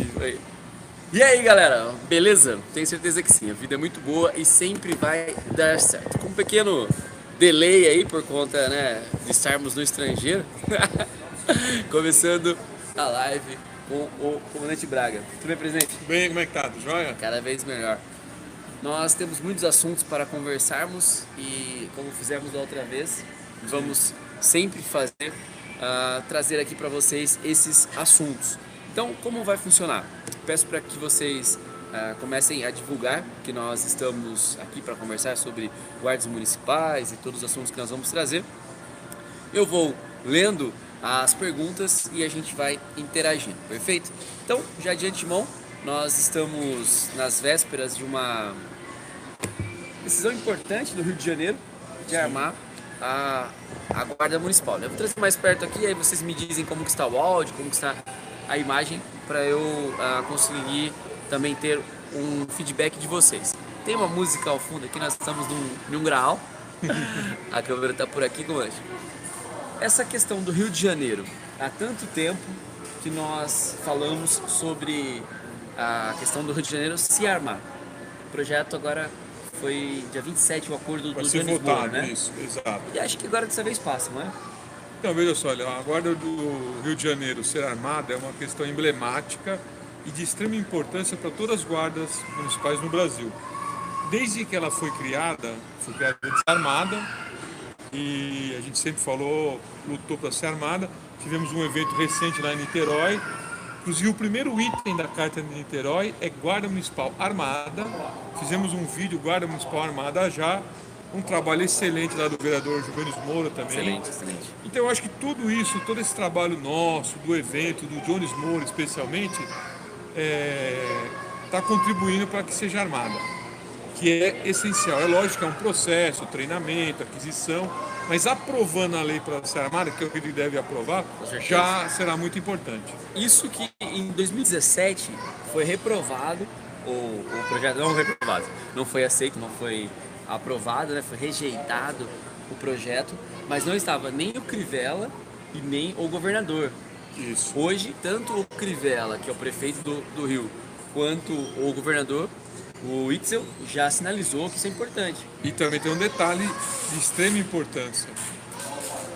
aqui. E aí, galera, beleza? Tenho certeza que sim, a vida é muito boa e sempre vai dar certo. Com um pequeno delay aí por conta, né, de estarmos no estrangeiro, começando a live com o Comandante Braga. Tudo bem, presidente? Tudo bem, como é que tá? Tudo jóia? Cada vez melhor. Nós temos muitos assuntos para conversarmos e, como fizemos da outra vez, vamos sempre fazer, trazer aqui para vocês esses assuntos. Então, como vai funcionar? Peço para que vocês comecem a divulgar que nós estamos aqui para conversar sobre guardas municipais e todos os assuntos que nós vamos trazer. Eu vou lendo as perguntas e a gente vai interagindo, perfeito? Então, já de antemão, nós estamos nas vésperas de uma decisão importante do Rio de Janeiro de armar a Guarda Municipal. Eu vou trazer mais perto aqui, aí vocês me dizem como que está o áudio, como que está a imagem, para eu conseguir também ter um feedback de vocês. Tem uma música ao fundo aqui, nós estamos num graal. A câmera está por aqui, comandante. Essa questão do Rio de Janeiro, há tanto tempo que nós falamos sobre a questão do Rio de Janeiro se armar. O projeto agora foi dia 27, o acordo do Jones Moura, né? Isso, exato. E acho que agora dessa vez passa, não é? Então, veja só, a Guarda do Rio de Janeiro ser armada é uma questão emblemática e de extrema importância para todas as guardas municipais no Brasil. Desde que ela foi criada desarmada, e a gente sempre falou, lutou para ser armada. Tivemos um evento recente lá em Niterói. Inclusive, o primeiro item da Carta de Niterói é Guarda Municipal Armada. Fizemos um vídeo, Guarda Municipal Armada já. Um trabalho excelente lá do vereador Jones Moura também. Excelente, excelente. Então, eu acho que tudo isso, todo esse trabalho nosso, do evento, do Jones Moura especialmente, está contribuindo para que seja armada, que é essencial. É lógico que é um processo, treinamento, aquisição, mas aprovando a lei para ser armada, que é o que ele deve aprovar, já será muito importante. Isso que em 2017 foi reprovado, o projeto não reprovado, não foi aceito, não foi aprovado, né? Foi rejeitado o projeto, mas não estava nem o Crivella e nem o governador. Isso. Hoje, tanto o Crivella, que é o prefeito do Rio, quanto o governador, o Itzel, já sinalizou que isso é importante. E também tem um detalhe de extrema importância.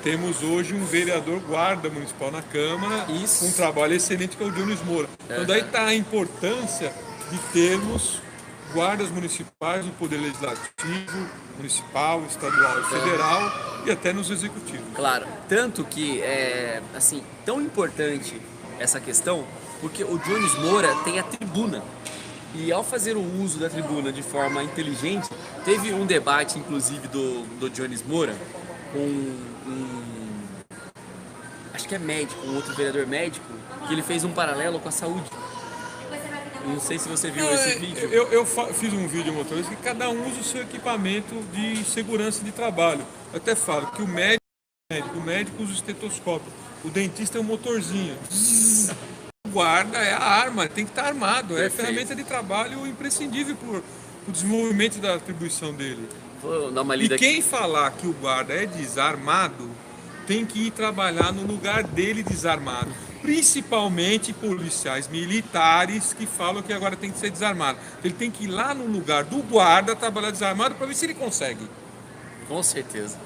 Temos hoje um vereador guarda municipal na Câmara, Isso. com um trabalho excelente que é o Jones Moura. Então daí está a importância de termos guardas municipais no Poder Legislativo, municipal, estadual e federal e até nos executivos. Claro, tanto que é assim, tão importante essa questão, porque o Jones Moura tem a tribuna. E ao fazer o uso da tribuna de forma inteligente, teve um debate, inclusive, do Jones Moura com acho que é médico, um outro vereador médico, que ele fez um paralelo com a saúde. Não sei se você viu esse vídeo. Eu fiz um vídeo motorista que cada um usa o seu equipamento de segurança de trabalho. Eu até falo que o médico usa o estetoscópio, o dentista é um motorzinho. O guarda é a arma, tem que estar armado, é a ferramenta de trabalho imprescindível para o desenvolvimento da atribuição dele. Vou dar uma lida E quem falar que o guarda é desarmado, tem que ir trabalhar no lugar dele desarmado. Principalmente policiais militares que falam que agora tem que ser desarmado. Ele tem que ir lá no lugar do guarda trabalhar desarmado para ver se ele consegue. Com certeza.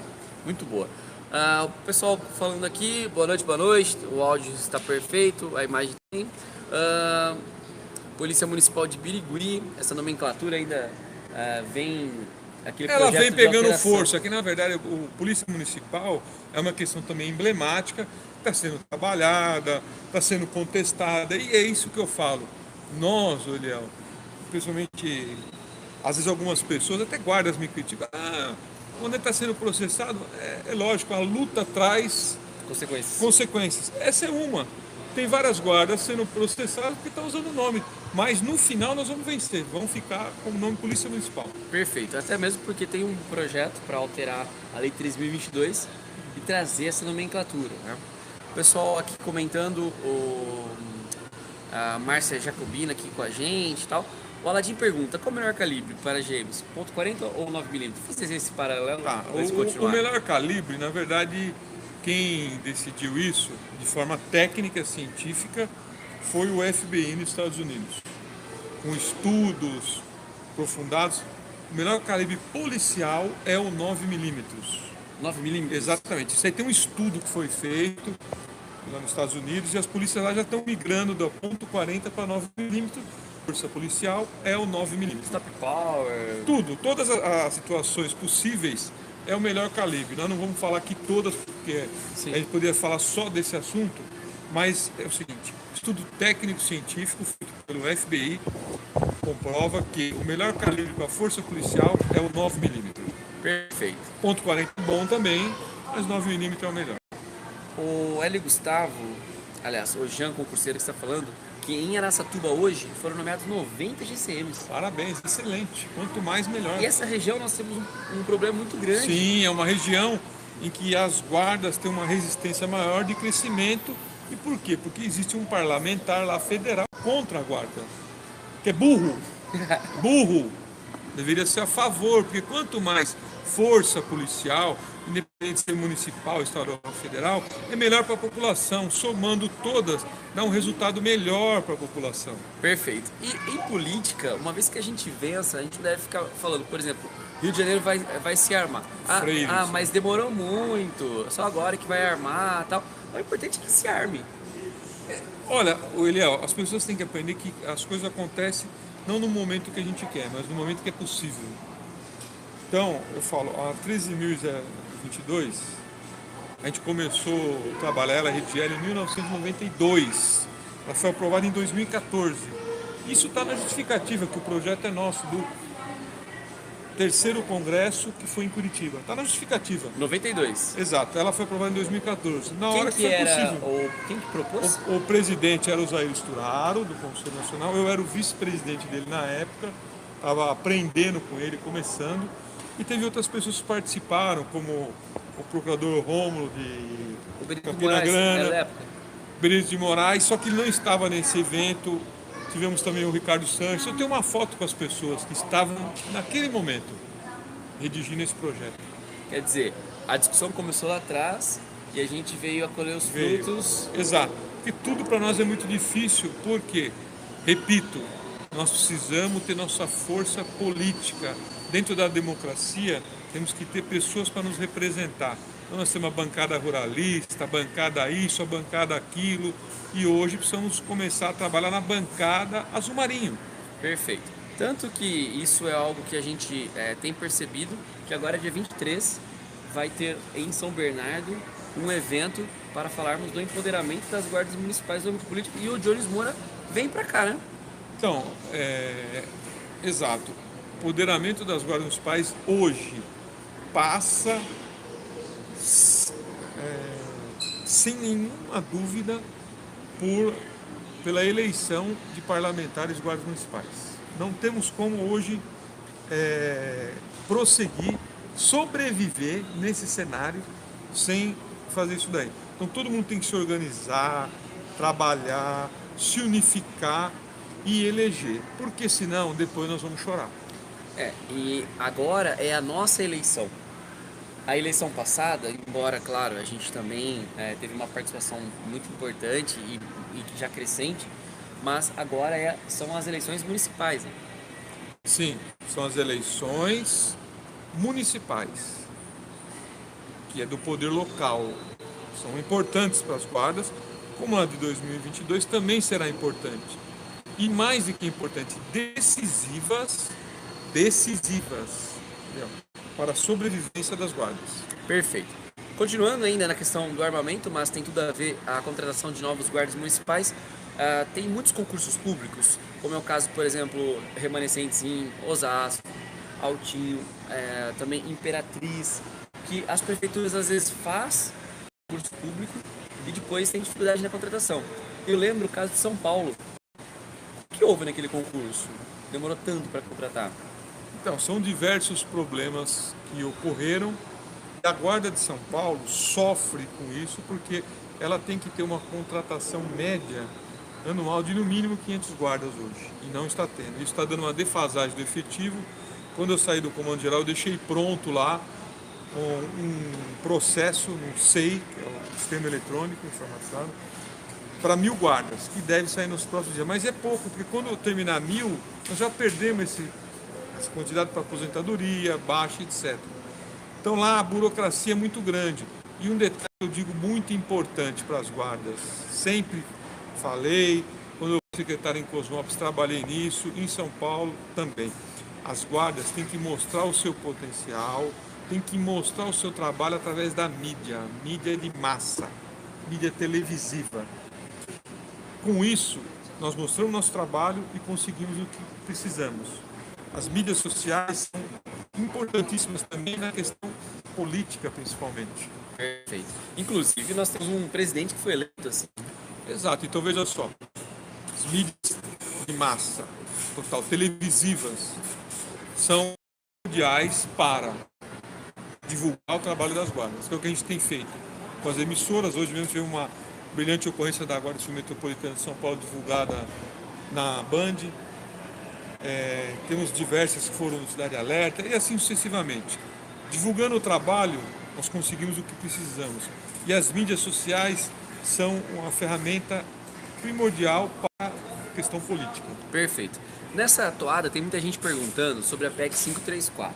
Muito boa. O pessoal falando aqui, boa noite, o áudio está perfeito, a imagem tem. Polícia Municipal de Birigui, essa nomenclatura ainda vem... Ela vem pegando força, que na verdade o Polícia Municipal é uma questão também emblemática, está sendo trabalhada, está sendo contestada, e é isso que eu falo. Nós, Eliel, principalmente, às vezes algumas pessoas, até guardas me criticam, quando ele está sendo processado, é lógico, a luta traz consequências. Essa é uma. Tem várias guardas sendo processadas porque estão usando o nome, mas no final nós vamos vencer, vamos ficar com o nome Polícia Municipal. Perfeito, até mesmo porque tem um projeto para alterar a Lei 3.022 e trazer essa nomenclatura, né? O pessoal aqui comentando, a Márcia Jacobina aqui com a gente e tal. O Aladim pergunta, qual o melhor calibre para James? .40 ou 9mm? Vou fazer esse paralelo antes de continuar. O melhor calibre, na verdade, quem decidiu isso de forma técnica, científica, foi o FBI nos Estados Unidos. Com estudos aprofundados, o melhor calibre policial é o 9mm. 9mm? Exatamente. Isso aí tem um estudo que foi feito lá nos Estados Unidos e as polícias lá já estão migrando do .40 para 9mm. Força policial é o 9mm. Stop power. Tudo, todas as situações possíveis é o melhor calibre. Nós não vamos falar aqui todas, porque Sim. a gente poderia falar só desse assunto, mas é o seguinte, estudo técnico-científico feito pelo FBI comprova que o melhor calibre para a força policial é o 9mm. Perfeito. .40 é bom também, mas 9mm é o melhor. O Hélio Gustavo, aliás, o Jean concurseiro que está falando, que em Araçatuba hoje foram nomeados 90 GCMs. Parabéns, excelente. Quanto mais, melhor. E essa região nós temos um problema muito grande. Sim, é uma região em que as guardas têm uma resistência maior de crescimento. E por quê? Porque existe um parlamentar lá federal contra a guarda, que é burro. Burro. Deveria ser a favor, porque quanto mais força policial, independente de ser municipal, estadual ou federal, é melhor para a população. Somando todas, dá um resultado melhor para a população. Perfeito. E em política, uma vez que a gente vença, a gente deve ficar falando, por exemplo, Rio de Janeiro vai se armar. Mas demorou muito, só agora que vai armar e tal. O importante é que se arme. Olha, Eliel, as pessoas têm que aprender que as coisas acontecem não no momento que a gente quer, mas no momento que é possível. Então, eu falo, a 13.022, a gente começou a trabalhar ela, RGL, em 1992. Ela foi aprovada em 2014. Isso está na justificativa, que o projeto é nosso, do terceiro congresso que foi em Curitiba. Está na justificativa. 92. Exato, ela foi aprovada em 2014. Na hora que foi possível. Quem que propôs? O presidente era o Zair Sturaro, do Conselho Nacional. Eu era o vice-presidente dele na época. Estava aprendendo com ele, começando. E teve outras pessoas que participaram, como o procurador Rômulo de Campina Grande, Benedito de Moraes, só que ele não estava nesse evento. Tivemos também o Ricardo Sanches. Eu tenho uma foto com as pessoas que estavam, naquele momento, redigindo esse projeto. Quer dizer, a discussão começou lá atrás e a gente veio a colher os frutos. Exato. Porque tudo para nós é muito difícil, porque, repito, nós precisamos ter nossa força política. Dentro da democracia, temos que ter pessoas para nos representar. Então nós temos a bancada ruralista, a bancada isso, a bancada aquilo. E hoje precisamos começar a trabalhar na bancada azul marinho. Perfeito. Tanto que isso é algo que a gente tem percebido, que agora dia 23 vai ter em São Bernardo um evento para falarmos do empoderamento das guardas municipais do âmbito político. E o Jones Moura vem para cá, né? Então, exato. O empoderamento das guardas municipais hoje passa, sem nenhuma dúvida, pela eleição de parlamentares guardas municipais. Não temos como hoje prosseguir, sobreviver nesse cenário sem fazer isso daí. Então todo mundo tem que se organizar, trabalhar, se unificar e eleger, porque senão depois nós vamos chorar. E agora é a nossa eleição. A eleição passada, embora, claro, a gente também teve uma participação muito importante e já crescente, mas agora são as eleições municipais. Né? Sim, são as eleições municipais, que é do poder local. São importantes para as guardas, como a de 2022 também será importante. E mais do que importante, decisivas para a sobrevivência das guardas. Perfeito. Continuando ainda na questão do armamento, mas tem tudo a ver a contratação de novos guardas municipais, tem muitos concursos públicos, como é o caso, por exemplo, remanescentes em Osasco, Altinho, também Imperatriz, que as prefeituras às vezes faz concurso público e depois tem dificuldade na contratação. Eu lembro o caso de São Paulo. O que houve naquele concurso? Demorou tanto para contratar? Então, são diversos problemas que ocorreram. A Guarda de São Paulo sofre com isso porque ela tem que ter uma contratação média anual de no mínimo 500 guardas hoje, e não está tendo. Isso está dando uma defasagem do efetivo. Quando eu saí do Comando Geral, eu deixei pronto lá um processo no SEI, que é o Sistema Eletrônico Informatizado, para 1.000 guardas, que deve sair nos próximos dias. Mas é pouco, porque quando terminar 1.000, nós já perdemos essa quantidade para aposentadoria, baixa, etc. Então lá a burocracia é muito grande. E um detalhe que eu digo muito importante para as guardas, sempre falei, quando eu fui secretário em Cosmópolis, trabalhei nisso, em São Paulo também. As guardas têm que mostrar o seu potencial, têm que mostrar o seu trabalho através da mídia de massa, mídia televisiva. Com isso, nós mostramos nosso trabalho e conseguimos o que precisamos. As mídias sociais são importantíssimas também na questão política, principalmente. Perfeito. Inclusive, nós temos um presidente que foi eleito assim. Exato, então veja só, as mídias de massa, total, televisivas, são mundiais para divulgar o trabalho das guardas, que é o que a gente tem feito com as emissoras. Hoje mesmo tive uma brilhante ocorrência da Guarda Civil Metropolitana de São Paulo divulgada na Band. Temos diversas que foram no Cidade Alerta e assim sucessivamente. Divulgando o trabalho, nós conseguimos o que precisamos. E as mídias sociais são uma ferramenta primordial para a questão política. Perfeito. Nessa toada tem muita gente perguntando sobre a PEC 534.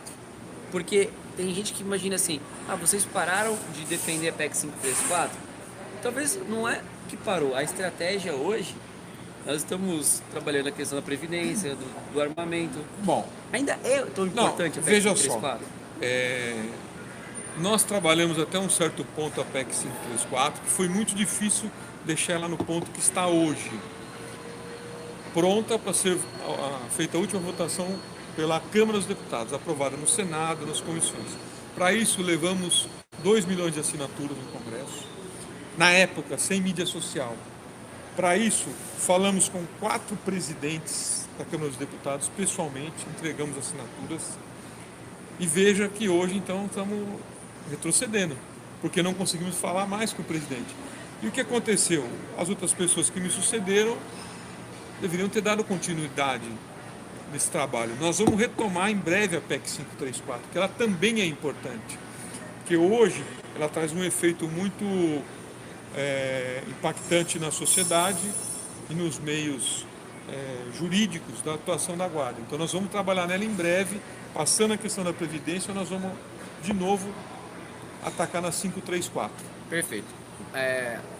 Porque tem gente que imagina assim, vocês pararam de defender a PEC 534? Talvez não é que parou. A estratégia hoje, nós estamos trabalhando a questão da previdência, do armamento. Bom, ainda é tão importante a PEC veja 534? Só, nós trabalhamos até um certo ponto a PEC 534, que foi muito difícil deixar ela no ponto que está hoje. Pronta para ser feita a última votação pela Câmara dos Deputados, aprovada no Senado, nas comissões. Para isso, levamos 2 milhões de assinaturas no Congresso, na época, sem mídia social. Para isso, falamos com 4 presidentes da Câmara dos Deputados, pessoalmente, entregamos assinaturas. E veja que hoje, então, estamos retrocedendo, porque não conseguimos falar mais com o presidente. E o que aconteceu? As outras pessoas que me sucederam deveriam ter dado continuidade nesse trabalho. Nós vamos retomar em breve a PEC 534, que ela também é importante, porque hoje ela traz um efeito muito impactante na sociedade e nos meios jurídicos da atuação da Guarda. Então nós vamos trabalhar nela em breve, passando a questão da Previdência, nós vamos de novo atacar na 534. Perfeito.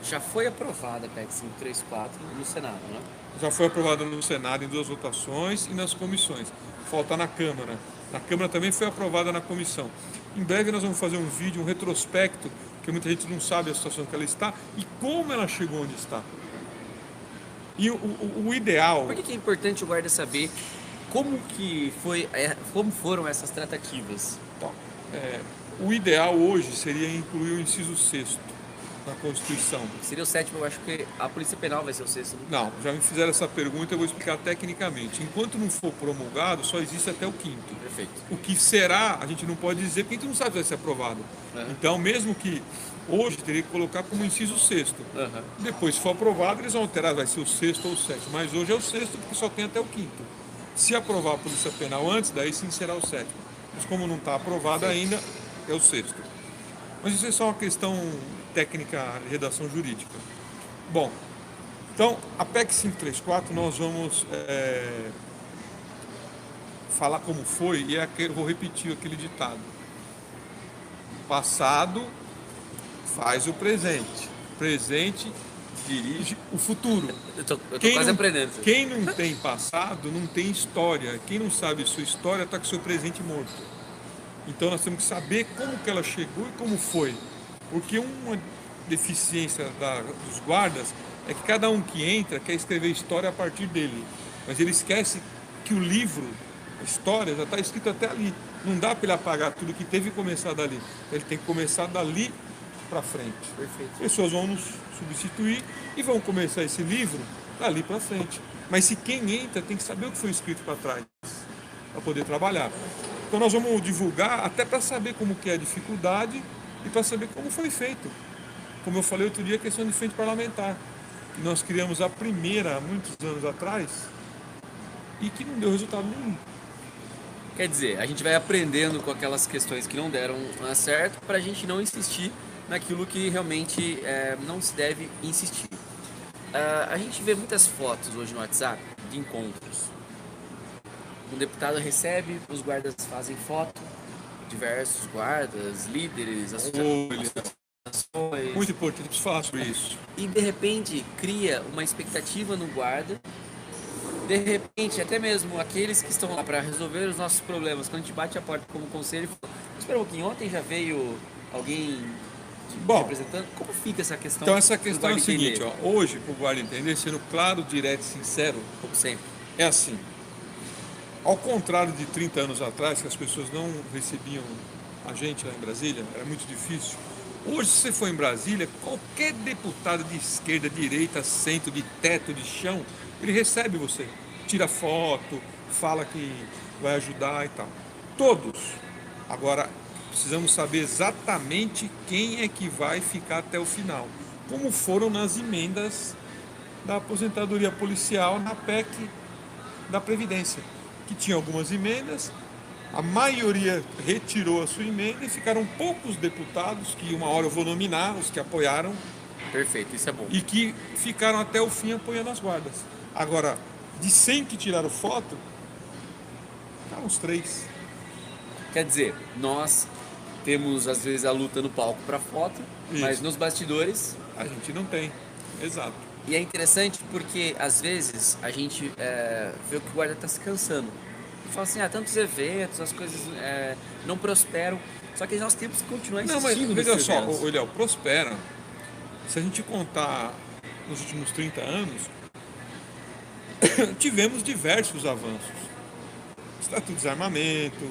Já foi aprovada a PEC 534 no Senado, né? Já foi aprovada no Senado em 2 votações e nas comissões. Falta na Câmara. Na Câmara também foi aprovada na comissão. Em breve nós vamos fazer um vídeo, um retrospecto, porque muita gente não sabe a situação que ela está e como ela chegou onde está. E o ideal... Por que é importante o guarda saber como foram essas tratativas? Então, o ideal hoje seria incluir o inciso 6º na Constituição. Seria o 7º, eu acho que a Polícia Penal vai ser o 6º. Não, já me fizeram essa pergunta, eu vou explicar tecnicamente. Enquanto não for promulgado, só existe até o 5º. Perfeito. O que será, a gente não pode dizer, porque a gente não sabe se vai ser aprovado. Então, mesmo que hoje teria que colocar como inciso 6º. Depois, se for aprovado, eles vão alterar, vai ser o 6º ou o 7º. Mas hoje é o 6º, porque só tem até o 5º. Se aprovar a Polícia Penal antes, daí sim será o 7º. Mas como não está aprovado ainda, é o 6º. Mas isso é só uma questão técnica de redação jurídica. Bom, então, a PEC 534 nós vamos falar como foi, e vou repetir aquele ditado. Passado faz o presente. Presente dirige o futuro. Eu tô quase aprendendo. Quem não tem passado, não tem história. Quem não sabe sua história, está com seu presente morto. Então nós temos que saber como que ela chegou e como foi. Porque uma deficiência dos guardas é que cada um que entra quer escrever história a partir dele. Mas ele esquece que o livro, a história, já está escrito até ali. Não dá para ele apagar tudo que teve e começar dali. Ele tem que começar dali para frente. Perfeito. Pessoas vão nos substituir e vão começar esse livro dali para frente. Mas se quem entra tem que saber o que foi escrito para trás, para poder trabalhar. Então nós vamos divulgar até para saber como que é a dificuldade e para saber como foi feito. Como eu falei outro dia, a questão de frente parlamentar. Que nós criamos a primeira há muitos anos atrás e que não deu resultado nenhum. Quer dizer, a gente vai aprendendo com aquelas questões que não deram certo para a gente não insistir naquilo que realmente não se deve insistir. A gente vê muitas fotos hoje no WhatsApp de encontros. Um deputado recebe, os guardas fazem foto, diversos guardas, líderes, Olha, associações, muito importante, preciso falar sobre isso. e de repente cria uma expectativa no guarda. De repente, até mesmo aqueles que estão lá para resolver os nossos problemas, quando a gente bate a porta como conselho, e fala, espera um pouquinho, ontem já veio alguém te Bom, representando? Como fica essa questão? então essa pro questão é guarda o seguinte, entender? ó, hoje, para o guarda entender, sendo claro, direto e sincero, Como sempre. é assim. Ao contrário de 30 anos atrás, que as pessoas não recebiam a gente lá em Brasília, era muito difícil. Hoje, se você for em Brasília, qualquer deputado de esquerda, direita, centro, de teto, de chão, ele recebe você. Tira foto, fala que vai ajudar e tal. Todos. Agora, precisamos saber exatamente quem é que vai ficar até o final. Como foram nas emendas da aposentadoria policial na PEC da Previdência, que tinha algumas emendas, a maioria retirou a sua emenda e ficaram poucos deputados, que uma hora eu vou nominar, os que apoiaram, Perfeito, isso é bom. e que ficaram até o fim apoiando as guardas. Agora, de 100 que tiraram foto, ficaram uns 3. Quer dizer, nós temos às vezes a luta no palco para foto, mas Isso. nos bastidores. A gente não tem. Exato. E é interessante porque às vezes a gente vê que o guarda está se cansando. E fala assim, tantos eventos, as coisas não prosperam. Só que nós temos que continuar Não, mas insistindo veja nesses só, eventos. Léo, prospera. Se a gente contar nos últimos 30 anos, tivemos diversos avanços. Estatuto de Desarmamento,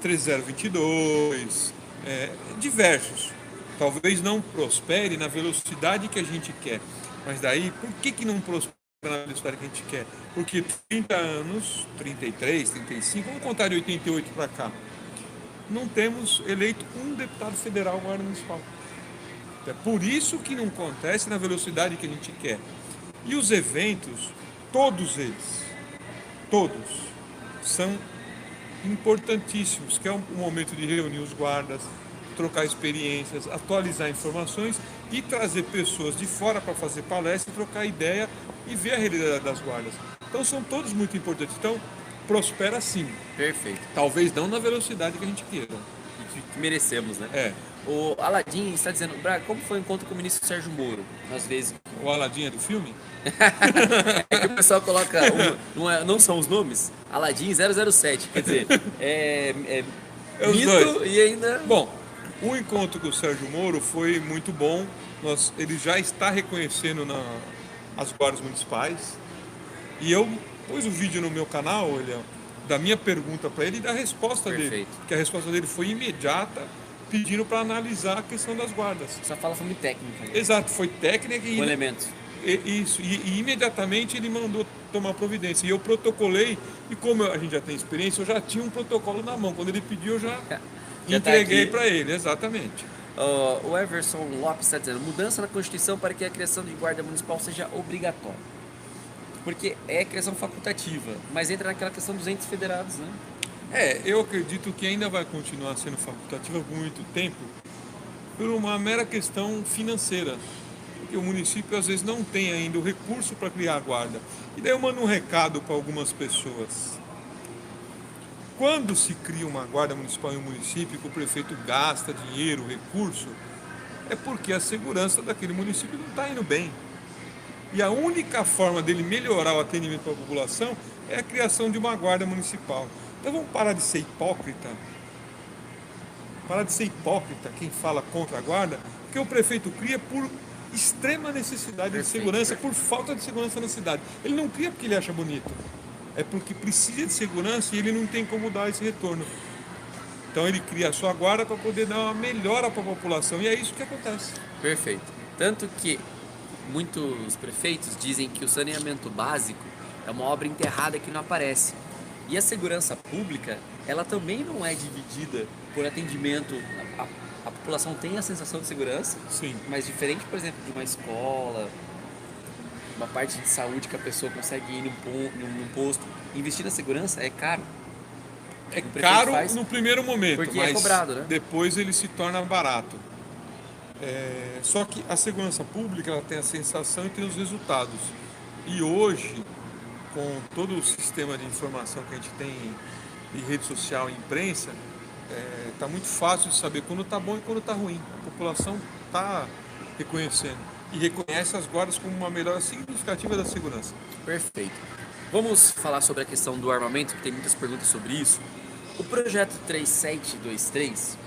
13022, diversos. Talvez não prospere na velocidade que a gente quer. Mas daí, por que não prospera na velocidade que a gente quer? Porque 30 anos, 33, 35, vamos contar de 88 para cá, não temos eleito um deputado federal guarda municipal. É por isso que não acontece na velocidade que a gente quer. E os eventos, todos eles, todos, são importantíssimos, que é um momento de reunir os guardas, trocar experiências, atualizar informações e trazer pessoas de fora para fazer palestra, trocar ideia e ver a realidade das guardas. Então são todos muito importantes. Então prospera sim, Perfeito. talvez não na velocidade que a gente queira. E que merecemos, né? É, O Aladim está dizendo, Braga, como foi o encontro com o ministro Sérgio Moro? Às vezes. o Aladim é do filme? É que o pessoal coloca. Não são os nomes? Aladim 007. Quer dizer, É os mito dois. e ainda. Bom, o encontro com o Sérgio Moro foi muito bom. Ele já está reconhecendo as guardas municipais. E eu pus o vídeo no meu canal, da minha pergunta para ele e da resposta dele. Perfeito. Que a resposta dele foi imediata, pedindo para analisar a questão das guardas. Só fala sobre técnica. Né? Exato, foi técnica Com elementos. Isso, e imediatamente ele mandou tomar providência. E eu protocolei, e como a gente já tem experiência, eu já tinha um protocolo na mão. Quando ele pediu, eu já Já entreguei tá para ele, exatamente. O Everson Lopes está dizendo, mudança na Constituição para que a criação de guarda municipal seja obrigatória. Porque é criação facultativa, mas entra naquela questão dos entes federados, né? Eu acredito que ainda vai continuar sendo facultativa por muito tempo, por uma mera questão financeira. Porque o município às vezes não tem ainda o recurso para criar a guarda. E daí eu mando um recado para algumas pessoas. Quando se cria uma guarda municipal em um município, que o prefeito gasta dinheiro, recurso, é porque a segurança daquele município não está indo bem. E a única forma dele melhorar o atendimento para a população é a criação de uma guarda municipal. Então vamos parar de ser hipócrita. Parar de ser hipócrita quem fala contra a guarda, porque o prefeito cria por extrema necessidade de segurança, por falta de segurança na cidade. Ele não cria porque ele acha bonito. É porque precisa de segurança e ele não tem como dar esse retorno. Então ele cria a sua guarda para poder dar uma melhora para a população. E é isso que acontece. Perfeito. Tanto que muitos prefeitos dizem que o saneamento básico é uma obra enterrada que não aparece. E a segurança pública, ela também não é dividida por atendimento. A população tem a sensação de segurança, Sim. mas diferente, por exemplo, de uma escola, uma parte de saúde que a pessoa consegue ir num posto, investir na segurança é caro. É O prefeito caro faz no primeiro momento, porque mas é cobrado, né? depois ele se torna barato. Só que a segurança pública ela tem a sensação e tem os resultados. E hoje, com todo o sistema de informação que a gente tem em rede social e imprensa, está muito fácil de saber quando está bom e quando está ruim. A população está reconhecendo e reconhece as guardas como uma melhora significativa da segurança. Perfeito. Vamos falar sobre a questão do armamento, que tem muitas perguntas sobre isso. O projeto 3723,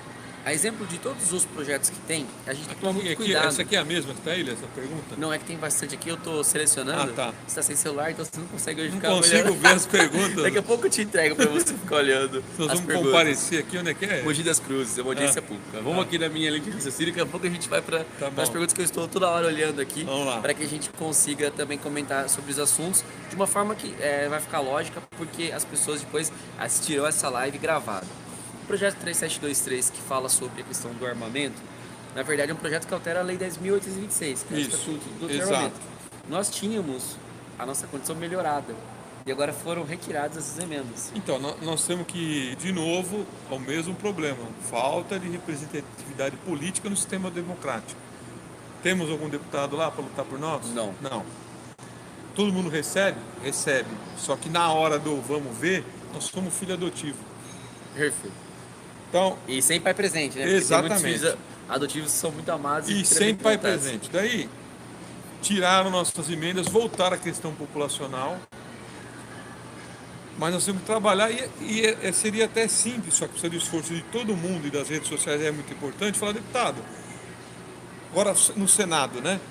a exemplo de todos os projetos que tem, a gente toma muito cuidado. Essa aqui é a mesma que está aí, essa pergunta? Não, é que tem bastante aqui, eu estou selecionando. Ah, tá. Você está sem celular, então você não consegue hoje Não ficar consigo olhando. ver as perguntas. Daqui a pouco eu te entrego para você ficar olhando. Nós as vamos perguntas. comparecer aqui, onde é que é? Mogi das Cruzes, é uma audiência pública. Vamos aqui na minha linha de raciocínio, daqui a pouco a gente vai para as perguntas que eu estou toda hora olhando aqui, para que a gente consiga também comentar sobre os assuntos de uma forma que vai ficar lógica, porque as pessoas depois assistirão essa live gravada. O projeto 3723, que fala sobre a questão do armamento, na verdade é um projeto que altera a Lei 10.826, que é o Estatuto do Armamento. Nós tínhamos a nossa condição melhorada e agora foram retiradas essas emendas. Então, nós temos que, de novo, ao mesmo problema, falta de representatividade política no sistema democrático. Temos algum deputado lá para lutar por nós? Não. Não. Todo mundo recebe? Recebe. Só que na hora do vamos ver, nós somos filho adotivo. Perfeito. Então, e sem pai presente, né? Exatamente. Porque tem muitos filhos adotivos que são muito amados e sem pai presente. Daí, tiraram nossas emendas, voltaram à questão populacional. Mas nós temos que trabalhar e seria até simples, só que precisa do esforço de todo mundo e das redes sociais é muito importante. Falar, deputado, agora no Senado, né?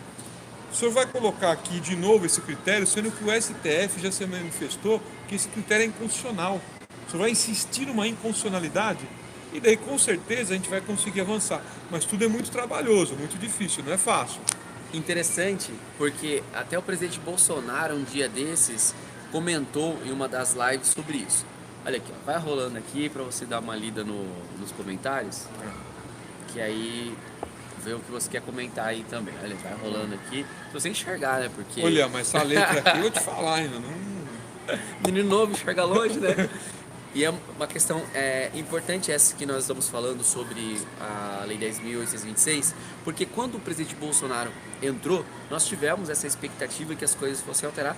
O senhor vai colocar aqui de novo esse critério, sendo que o STF já se manifestou que esse critério é inconstitucional. O senhor vai insistir numa inconstitucionalidade e daí com certeza a gente vai conseguir avançar. Mas tudo é muito trabalhoso, muito difícil, não é fácil. Interessante, porque até o presidente Bolsonaro, um dia desses, comentou em uma das lives sobre isso. Olha aqui, ó, vai rolando aqui para você dar uma lida nos comentários, que aí vê o que você quer comentar aí também. Olha, vai rolando aqui, se você enxergar, né? Porque... Olha, mas essa letra aqui eu vou te falar ainda, não... Menino novo, enxerga longe, né? E é uma questão importante essa que nós estamos falando sobre a Lei 10.826, porque quando o presidente Bolsonaro entrou, nós tivemos essa expectativa que as coisas fossem alterar,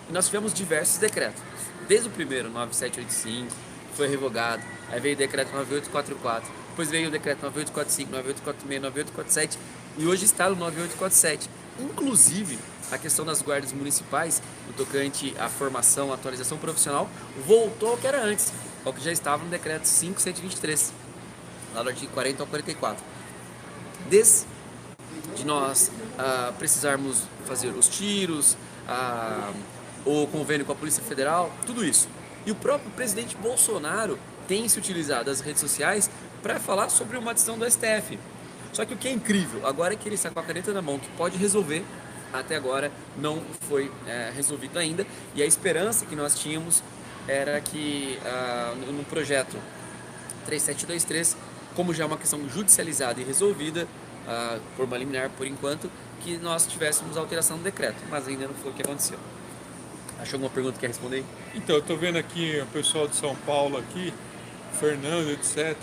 e nós tivemos diversos decretos. Desde o primeiro, 9785, que foi revogado, aí veio o decreto 9844, depois veio o decreto 9845, 9846, 9847, e hoje está no 9847. Inclusive, a questão das guardas municipais, no tocante à formação, à atualização profissional, voltou ao que era antes, ao que já estava no decreto 5123, lá do artigo 40 ao 44. Desde nós precisarmos fazer os tiros, o convênio com a Polícia Federal, tudo isso. E o próprio presidente Bolsonaro tem se utilizado das redes sociais para falar sobre uma decisão do STF. Só que o que é incrível, agora é que ele está com a caneta na mão, que pode resolver, até agora não foi resolvido ainda, e a esperança que nós tínhamos era que no projeto 3723, como já é uma questão judicializada e resolvida, por uma liminar por enquanto, que nós tivéssemos alteração do decreto, mas ainda não foi o que aconteceu. Achou alguma pergunta que quer responder aí? Então, eu estou vendo aqui o pessoal de São Paulo aqui, Fernando, etc.,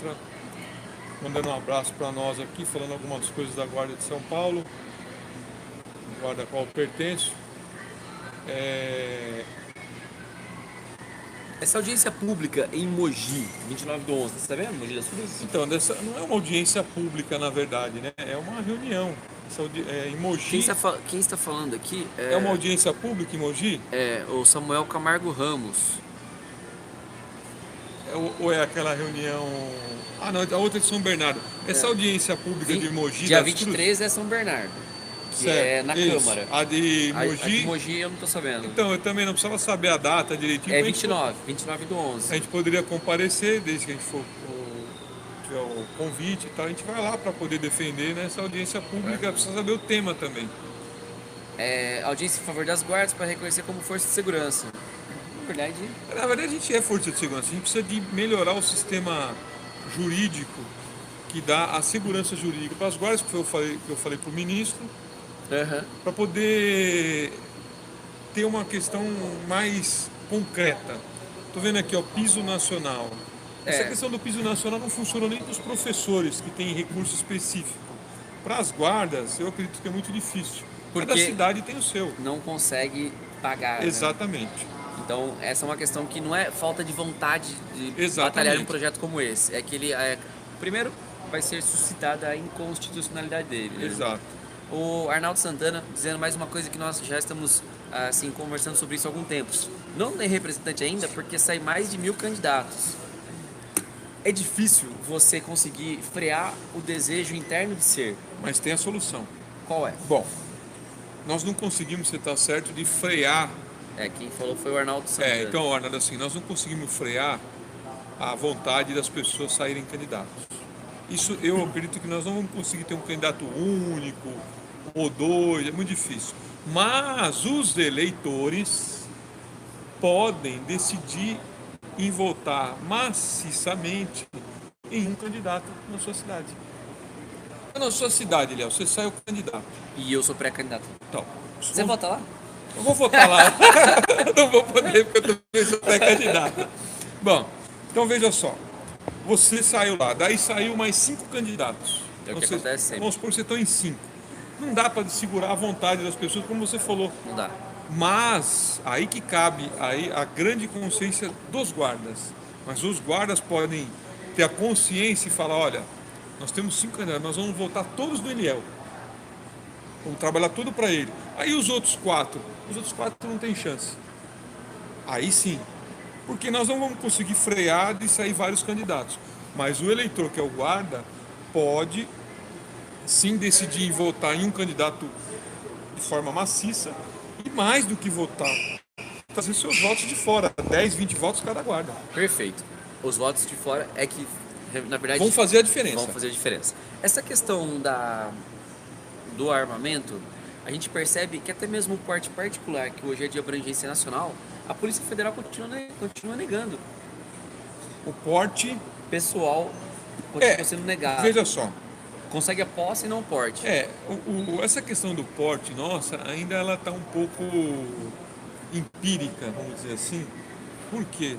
mandando um abraço para nós aqui, falando algumas coisas da Guarda de São Paulo, guarda a qual eu pertenço. Essa audiência pública em Mogi, 29/11, você está vendo? Mogi das Cruzes? Então, não é uma audiência pública, na verdade, né? É uma reunião. Em Mogi. Quem está falando aqui é uma audiência pública em Mogi? É o Samuel Camargo Ramos. Ou é aquela reunião... Ah, não, a outra é de São Bernardo. Essa audiência pública de Mogi... Dia 23 é São Bernardo, que é na Câmara. A de Mogi... A de Mogi eu não estou sabendo. Então, eu também não precisava saber a data direitinho. É 29/11. A gente poderia comparecer, desde que a gente for tiver o convite e tal, a gente vai lá para poder defender nessa audiência pública, precisa saber o tema também. Audiência em favor das guardas para reconhecer como força de segurança. Na verdade, a gente é força de segurança. A gente precisa de melhorar o sistema jurídico que dá a segurança jurídica para as guardas, que eu falei para o ministro, para poder ter uma questão mais concreta. Estou vendo aqui, ó, piso nacional. Essa questão do piso nacional não funciona nem para os professores que têm recurso específico. Para as guardas, eu acredito que é muito difícil. Cada Porque cidade tem o seu. não consegue pagar, né? Exatamente. Então, essa é uma questão que não é falta de vontade de Exatamente. batalhar em um projeto como esse. É que ele, primeiro, vai ser suscitada a inconstitucionalidade dele. Né? Exato. O Arnaldo Santana dizendo mais uma coisa que nós já estamos assim conversando sobre isso há algum tempo. Não tem representante ainda porque sai mais de 1.000 candidatos. É difícil você conseguir frear o desejo interno de ser. Mas tem a solução. Qual é? Bom, nós não conseguimos, você está certo, de frear. Quem falou foi o Arnaldo Santana. Então, Arnaldo, assim, nós não conseguimos frear a vontade das pessoas saírem candidatos. Isso eu acredito que nós não vamos conseguir ter um candidato único ou dois, é muito difícil. Mas os eleitores podem decidir em votar maciçamente em um candidato na sua cidade. Na sua cidade, Léo, você sai o candidato. E eu sou pré-candidato. Então, Você vota lá? eu vou votar lá. Não vou poder porque eu também sou pré-candidato. Bom, então veja só. Você saiu lá, daí saiu mais 5 candidatos. É o que acontece sempre. Vamos supor que você está em 5. Não dá para segurar a vontade das pessoas, como você falou. Não dá. Mas aí que cabe aí a grande consciência dos guardas. Mas os guardas podem ter a consciência e falar, olha, nós temos 5 candidatos, nós vamos votar todos no Eliel. Vamos trabalhar tudo para ele. Aí os outros 4 não tem chance. Aí sim. Porque nós não vamos conseguir frear de sair vários candidatos. Mas o eleitor, que é o guarda, pode sim decidir em votar em um candidato de forma maciça e mais do que votar, fazer seus votos de fora, 10, 20 votos cada guarda. Perfeito. Os votos de fora é que, na verdade, Vão fazer a diferença. vão fazer a diferença. Essa questão do armamento, a gente percebe que até mesmo o porte particular, que hoje é de abrangência nacional, a Polícia Federal continua negando. O porte... Pessoal continua sendo negado. Veja só. Consegue a posse e não o porte. Essa questão do porte, nossa, ainda ela está um pouco empírica, vamos dizer assim. Por quê?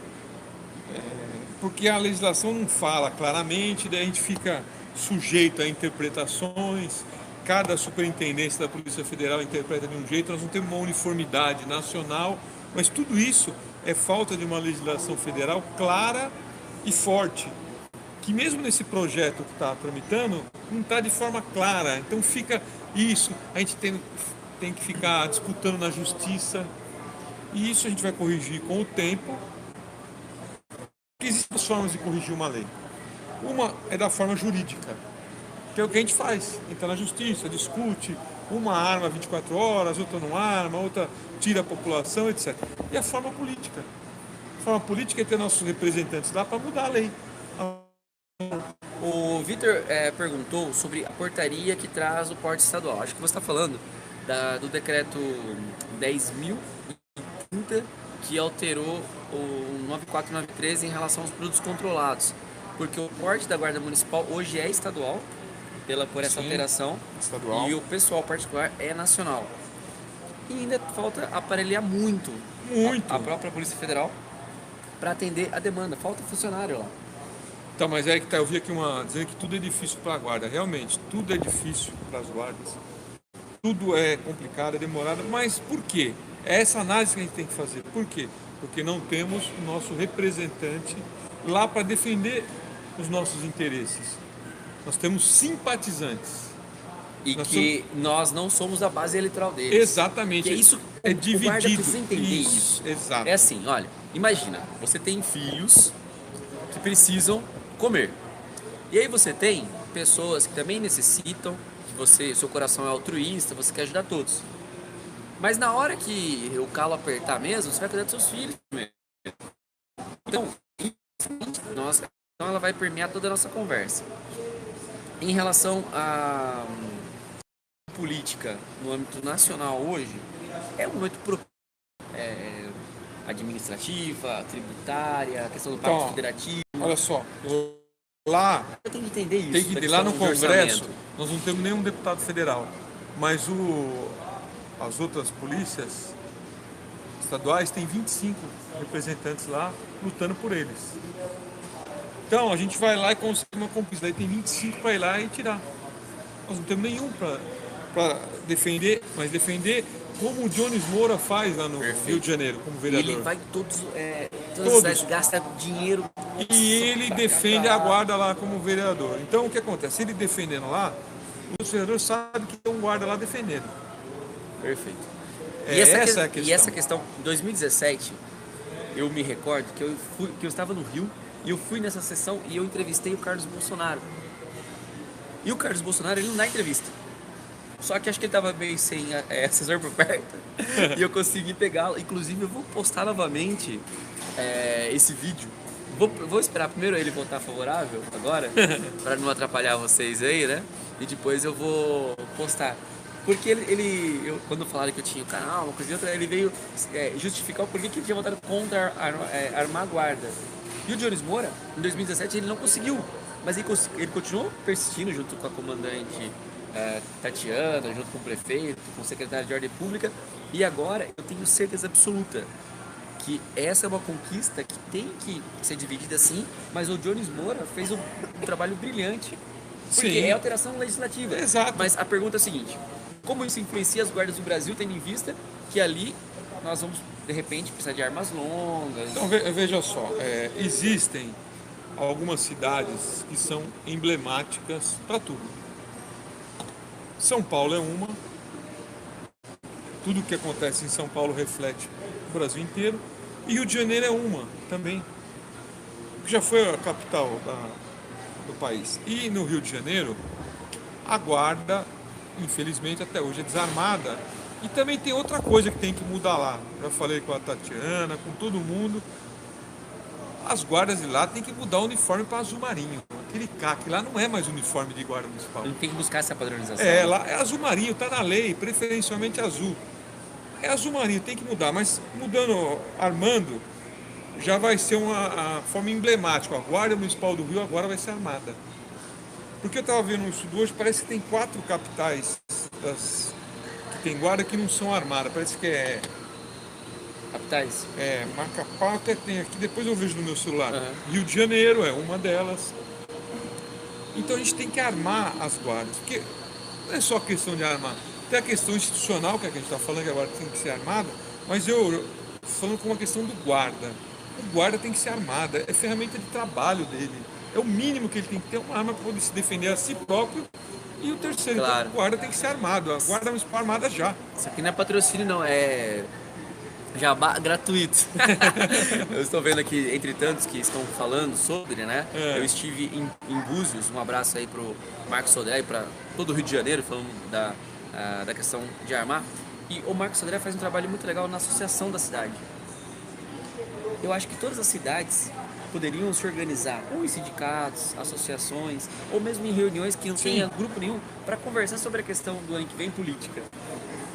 Porque a legislação não fala claramente, daí a gente fica sujeito a interpretações. Cada superintendência da Polícia Federal interpreta de um jeito, nós não temos uma uniformidade nacional, mas tudo isso é falta de uma legislação federal clara e forte, que mesmo nesse projeto que está tramitando, não está de forma clara. Então fica isso, a gente tem que ficar disputando na justiça, e isso a gente vai corrigir com o tempo. Existem duas formas de corrigir uma lei. Uma é da forma jurídica, que é o que a gente faz, entra na justiça, discute, uma arma 24 horas, outra não arma, outra tira a população, etc. E a forma política. A forma política é ter nossos representantes lá para mudar a lei. O Vitor perguntou sobre a portaria que traz o porte estadual. Acho que você está falando do decreto 10.030, que alterou o 9493 em relação aos produtos controlados. Porque o porte da Guarda Municipal hoje é estadual, por essa alteração, estadual. E o pessoal particular é nacional. E ainda falta aparelhar muito a própria Polícia Federal para atender a demanda. Falta funcionário lá. Então, mas é que eu vi aqui dizendo que tudo é difícil para a guarda. Realmente, tudo é difícil para as guardas. Tudo é complicado, é demorado. Mas por quê? É essa análise que a gente tem que fazer. Por quê? Porque não temos o nosso representante lá para defender os nossos interesses. Nós temos simpatizantes. E nós não somos a base eleitoral deles. Exatamente. Que isso é dividido. O guarda precisa entender isso. Exato. É assim, olha, imagina, você tem filhos que precisam comer. E aí você tem pessoas que também necessitam, que seu coração é altruísta, você quer ajudar todos. Mas na hora que o calo apertar mesmo, você vai cuidar dos seus filhos mesmo. Então ela vai permear toda a nossa conversa. Em relação à política no âmbito nacional hoje, é um momento administrativa, tributária, a questão do pacto federativo. Olha só, lá tem que entender isso. Tem que ir lá no Congresso, nós não temos nenhum deputado federal, mas as outras polícias estaduais têm 25 representantes lá lutando por eles. Então a gente vai lá e consegue uma conquista, daí tem 25 para ir lá e tirar. Nós não temos nenhum para defender, mas defender como o Jones Moura faz lá no Rio de Janeiro, como E vereador. ele vai em todas as Todos. cidades, gasta dinheiro. E ele defende a guarda lá como vereador. Então o que acontece? Ele defendendo lá, os vereadores sabem que tem um guarda lá defendendo. Perfeito. Essa é a questão. E essa questão, em 2017, eu me recordo que eu estava no Rio e eu fui nessa sessão e eu entrevistei o Carlos Bolsonaro. E o Carlos Bolsonaro, ele não dá entrevista. Só que acho que ele estava meio sem assessor por perto. E eu consegui pegá-lo. Inclusive, eu vou postar novamente esse vídeo. Vou esperar primeiro ele voltar favorável agora, para não atrapalhar vocês aí, né? E depois eu vou postar. Porque quando falaram que eu tinha o canal, uma coisa e outra, ele veio justificar o porquê que ele tinha votado contra armar a guarda. E o Jones Moura, em 2017, ele não conseguiu. Mas ele continuou persistindo junto com a comandante Tatiana, junto com o prefeito, com o secretário de Ordem Pública. E agora eu tenho certeza absoluta que essa é uma conquista que tem que ser dividida sim, mas o Jones Moura fez um trabalho brilhante. Porque Sim. é alteração legislativa. Exato. Mas a pergunta é a seguinte: como isso influencia as guardas do Brasil, tendo em vista que ali nós vamos, de repente, precisar de armas longas? Então veja só, existem algumas cidades que são emblemáticas para tudo. São Paulo é uma. Tudo que acontece em São Paulo reflete o Brasil inteiro. E Rio de Janeiro é uma também, que já foi a capital do país. E no Rio de Janeiro, a guarda, infelizmente, até hoje é desarmada. E também tem outra coisa que tem que mudar lá. Já falei com a Tatiana, com todo mundo. As guardas de lá tem que mudar o uniforme para azul marinho. Aquele CAC lá não é mais uniforme de guarda municipal. Tem que buscar essa padronização. Lá é azul marinho, está na lei, preferencialmente azul. É azul marinho, tem que mudar, mas mudando, armando, já vai ser uma forma emblemática. A Guarda Municipal do Rio agora vai ser armada. Porque eu estava vendo isso hoje, parece que tem 4 capitais que tem guarda que não são armadas. Parece que Capitais? Macapá até tem aqui, depois eu vejo no meu celular. Uhum. Rio de Janeiro é uma delas. Então a gente tem que armar as guardas, porque não é só questão de armar. Tem a questão institucional, que a gente está falando que agora tem que ser armada, mas eu falando com uma questão do guarda. O guarda tem que ser armado, é ferramenta de trabalho dele. É o mínimo que ele tem que ter, uma arma para poder se defender a si próprio. E o terceiro, Claro. Então, o guarda tem que ser armado, a guarda municipal armada já. Isso aqui não é patrocínio, não, é jabá gratuito. Eu estou vendo aqui, entre tantos que estão falando sobre, né? Eu estive em Búzios, um abraço aí pro Marcos Sodré e para todo o Rio de Janeiro, falando da questão de armar. E o Marcos Sodré faz um trabalho muito legal na associação da cidade. Eu acho que todas as cidades poderiam se organizar, ou em sindicatos, associações, ou mesmo em reuniões que não tenha grupo nenhum, para conversar sobre a questão do ano que vem política.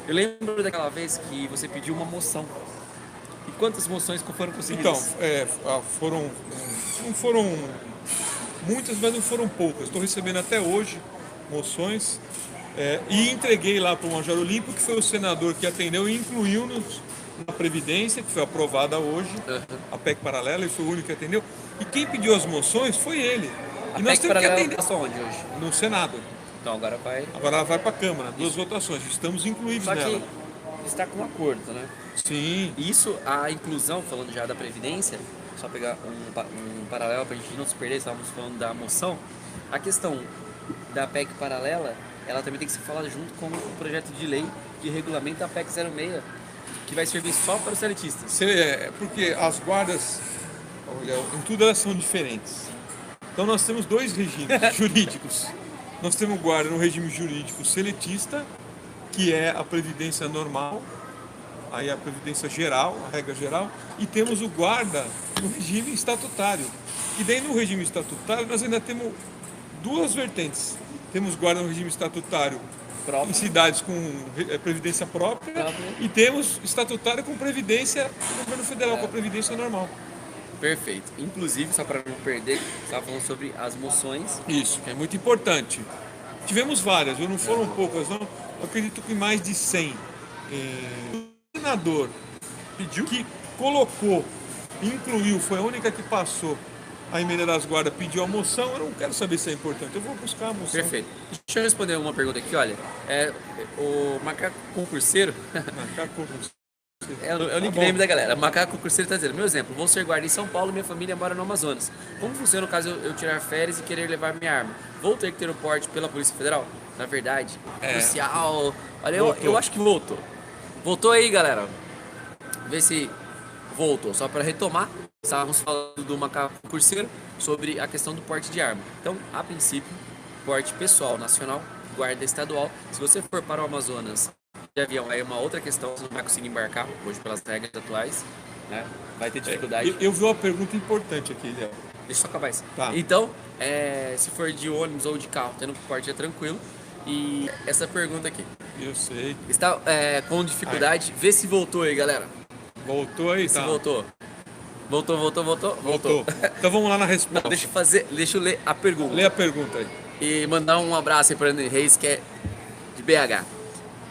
Eu lembro daquela vez que você pediu uma moção. E quantas moções foram conseguidas? Então, não foram muitas, mas não foram poucas. Estou recebendo até hoje moções e entreguei lá para o Major Olímpio, que foi o senador que atendeu e incluiu-nos na Previdência, que foi aprovada hoje, a PEC paralela, ele foi o único que atendeu. E quem pediu as moções foi ele. A E nós PEC temos que paralela atender passou onde hoje? no Senado. Então agora vai... Agora ela vai para a Câmara, 2 votações, estamos incluídos Só nela. que está com um acordo, né? Sim. Isso, a inclusão, falando já da Previdência, só pegar um paralelo para a gente não se perder, estávamos falando da moção, a questão da PEC paralela, ela também tem que ser falada junto com o projeto de lei que regulamenta a PEC 06, que vai servir só para os seletistas. Porque as guardas, olha, em tudo elas são diferentes. Então nós temos 2 regimes jurídicos. Nós temos guarda no regime jurídico seletista, que é a previdência normal, aí a previdência geral, a regra geral, e temos o guarda no regime estatutário. E daí no regime estatutário nós ainda temos 2 vertentes. Temos guarda no regime estatutário em cidades com previdência própria e temos estatutário com previdência do governo federal, com a previdência normal. Perfeito. Inclusive, só para não perder, você estava falando sobre as moções. Isso, que é muito importante. Tivemos várias, não foram poucas, não. Eu acredito que mais de 100. O senador pediu que colocou, incluiu, foi a única que passou a emenda das guardas pediu a moção, eu não quero saber se é importante, eu vou buscar a moção. Perfeito. Deixa eu responder uma pergunta aqui, olha. O macaco concurseiro, Macaco concurseiro. é o nickname da galera. Macaco concurseiro está dizendo, meu exemplo, vou ser guarda em São Paulo, minha família mora no Amazonas. Como funciona caso eu tirar férias e querer levar minha arma? Vou ter que ter o porte pela Polícia Federal? Na verdade, crucial. Olha, eu acho que voltou. Voltou aí, galera. Vê se voltou. Só para retomar, estávamos falando do macaco concurseiro sobre a questão do porte de arma. Então, a princípio, porte pessoal nacional, guarda estadual. Se você for para o Amazonas de avião, aí é uma outra questão, você não vai conseguir embarcar hoje pelas regras atuais, né? Vai ter dificuldade. Eu vi uma pergunta importante aqui, Léo. Deixa eu só acabar isso. Tá. Então, se for de ônibus ou de carro, tendo porte é tranquilo. E essa pergunta aqui. Eu sei. Está com dificuldade? Vê se voltou aí, galera. Voltou aí, Se tá? voltou. Voltou. Então vamos lá na resposta. Não, deixa eu ler a pergunta. Lê a pergunta aí. E mandar um abraço aí para Hernani Reis, que é de BH.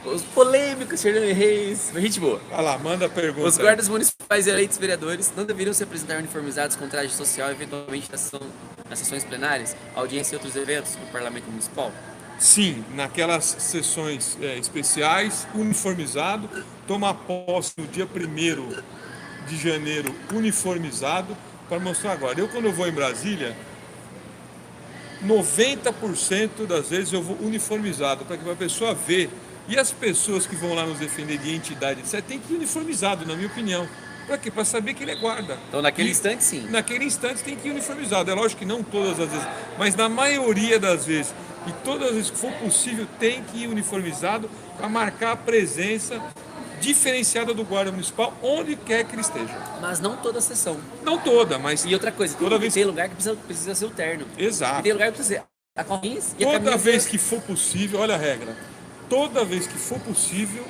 Os polêmicos Hernani Reis, gente boa. Vai lá, manda a pergunta. Os guardas municipais e eleitos vereadores não deveriam se apresentar uniformizados com traje social, eventualmente nas sessões plenárias, audiência e outros eventos do Parlamento Municipal? Sim, naquelas sessões especiais, uniformizado, toma posse no dia 1º de janeiro, uniformizado, para mostrar agora. Eu, quando eu vou em Brasília, 90% das vezes eu vou uniformizado, para que a pessoa vê. E as pessoas que vão lá nos defender de entidade, etc., tem que ir uniformizado, na minha opinião. Para quê? Para saber que ele é guarda. Então, naquele instante, sim. Naquele instante tem que ir uniformizado. É lógico que não todas as vezes, mas na maioria das vezes, e todas as vezes que for possível, tem que ir uniformizado para marcar a presença diferenciada do guarda municipal, onde quer que ele esteja. Mas não toda a sessão. Não toda, mas... E outra coisa, toda vez tem lugar que precisa ser o terno. Exato. E tem lugar que precisa ser a calcinha e a Toda camisa. vez que for possível, olha a regra, toda vez que for possível,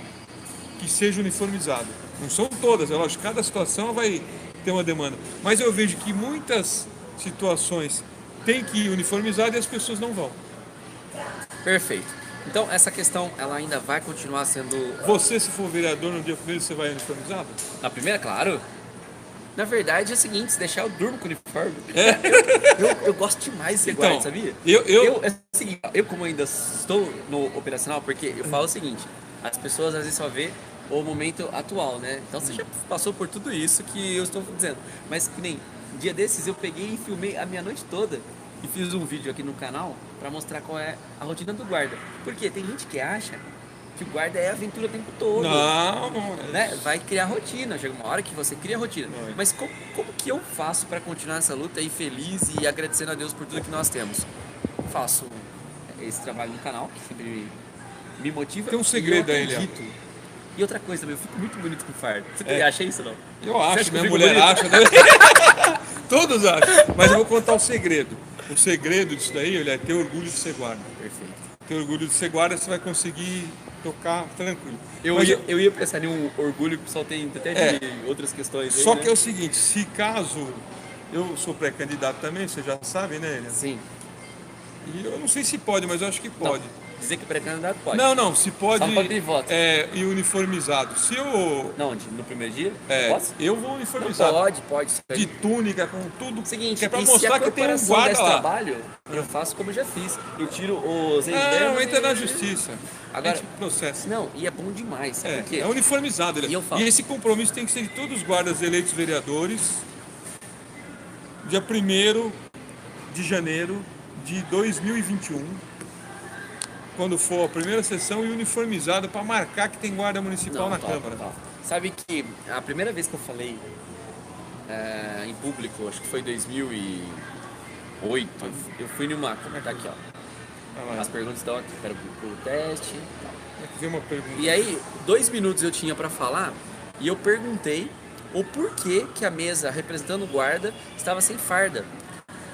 que seja uniformizado. Não são todas, é lógico, cada situação vai ter uma demanda. Mas eu vejo que muitas situações tem que ir uniformizado e as pessoas não vão. Perfeito. Então, essa questão, ela ainda vai continuar sendo... Você, se for vereador no dia 1º, você vai uniformizado? Na primeira, claro. Na verdade, é o seguinte, se deixar eu durmo com o uniforme. Eu gosto demais de ser guarda, sabia? É o seguinte, eu como ainda estou no operacional, porque eu falo o seguinte, as pessoas às vezes só vê o momento atual, né? Então você já passou por tudo isso que eu estou dizendo. Mas que nem, dia desses eu peguei e filmei a minha noite toda e fiz um vídeo aqui no canal para mostrar qual é a rotina do guarda. Porque tem gente que acha que o guarda é aventura o tempo todo. Não é. Né? Vai criar rotina, chega uma hora que você cria rotina. Mas como que eu faço para continuar essa luta aí feliz e agradecendo a Deus por tudo que nós temos? Faço esse trabalho no canal, que sempre me motiva. Tem um segredo aí, Léo. E outra coisa também, eu fico muito bonito com farda. Você acha isso ou não? Eu acho, minha mulher bonito? acha. Né? Todos acham. Mas eu vou contar o segredo. O segredo disso daí, é ter orgulho de ser guarda. Perfeito. Ter orgulho de ser guarda, você vai conseguir tocar tranquilo. Eu ia pensar em um orgulho, que o pessoal tem até de outras questões aí, Só né? que é o seguinte, se caso... Eu sou pré-candidato também, você já sabe, né, Elias? Sim. E eu não sei se pode, mas eu acho que pode. Não, dizer que pré-candidato pode. Não, se pode... Só não pode ter voto. E uniformizado. Se eu... Não, no primeiro dia? Posso? Eu vou Não, uniformizado. pode. De túnica, com tudo. Seguinte, que é pra e se mostrar a que tem um corporação guarda desse lá. trabalho, eu faço como eu já fiz. Eu tiro os Não, entra na justiça. Agora, a gente processa. Não, e é bom demais, sabe por quê? É uniformizado. E eu falo. E esse compromisso tem que ser de todos os guardas eleitos vereadores, dia 1º de janeiro de 2021, quando for a primeira sessão, e uniformizado para marcar que tem guarda municipal na Câmara. Sabe que a primeira vez que eu falei em público, acho que foi em 2008, eu fui numa... Tá aqui, ó. As perguntas estão aqui, quero pro teste. Uma pergunta. E aí, 2 minutos eu tinha para falar e eu perguntei o porquê que a mesa representando o guarda estava sem farda.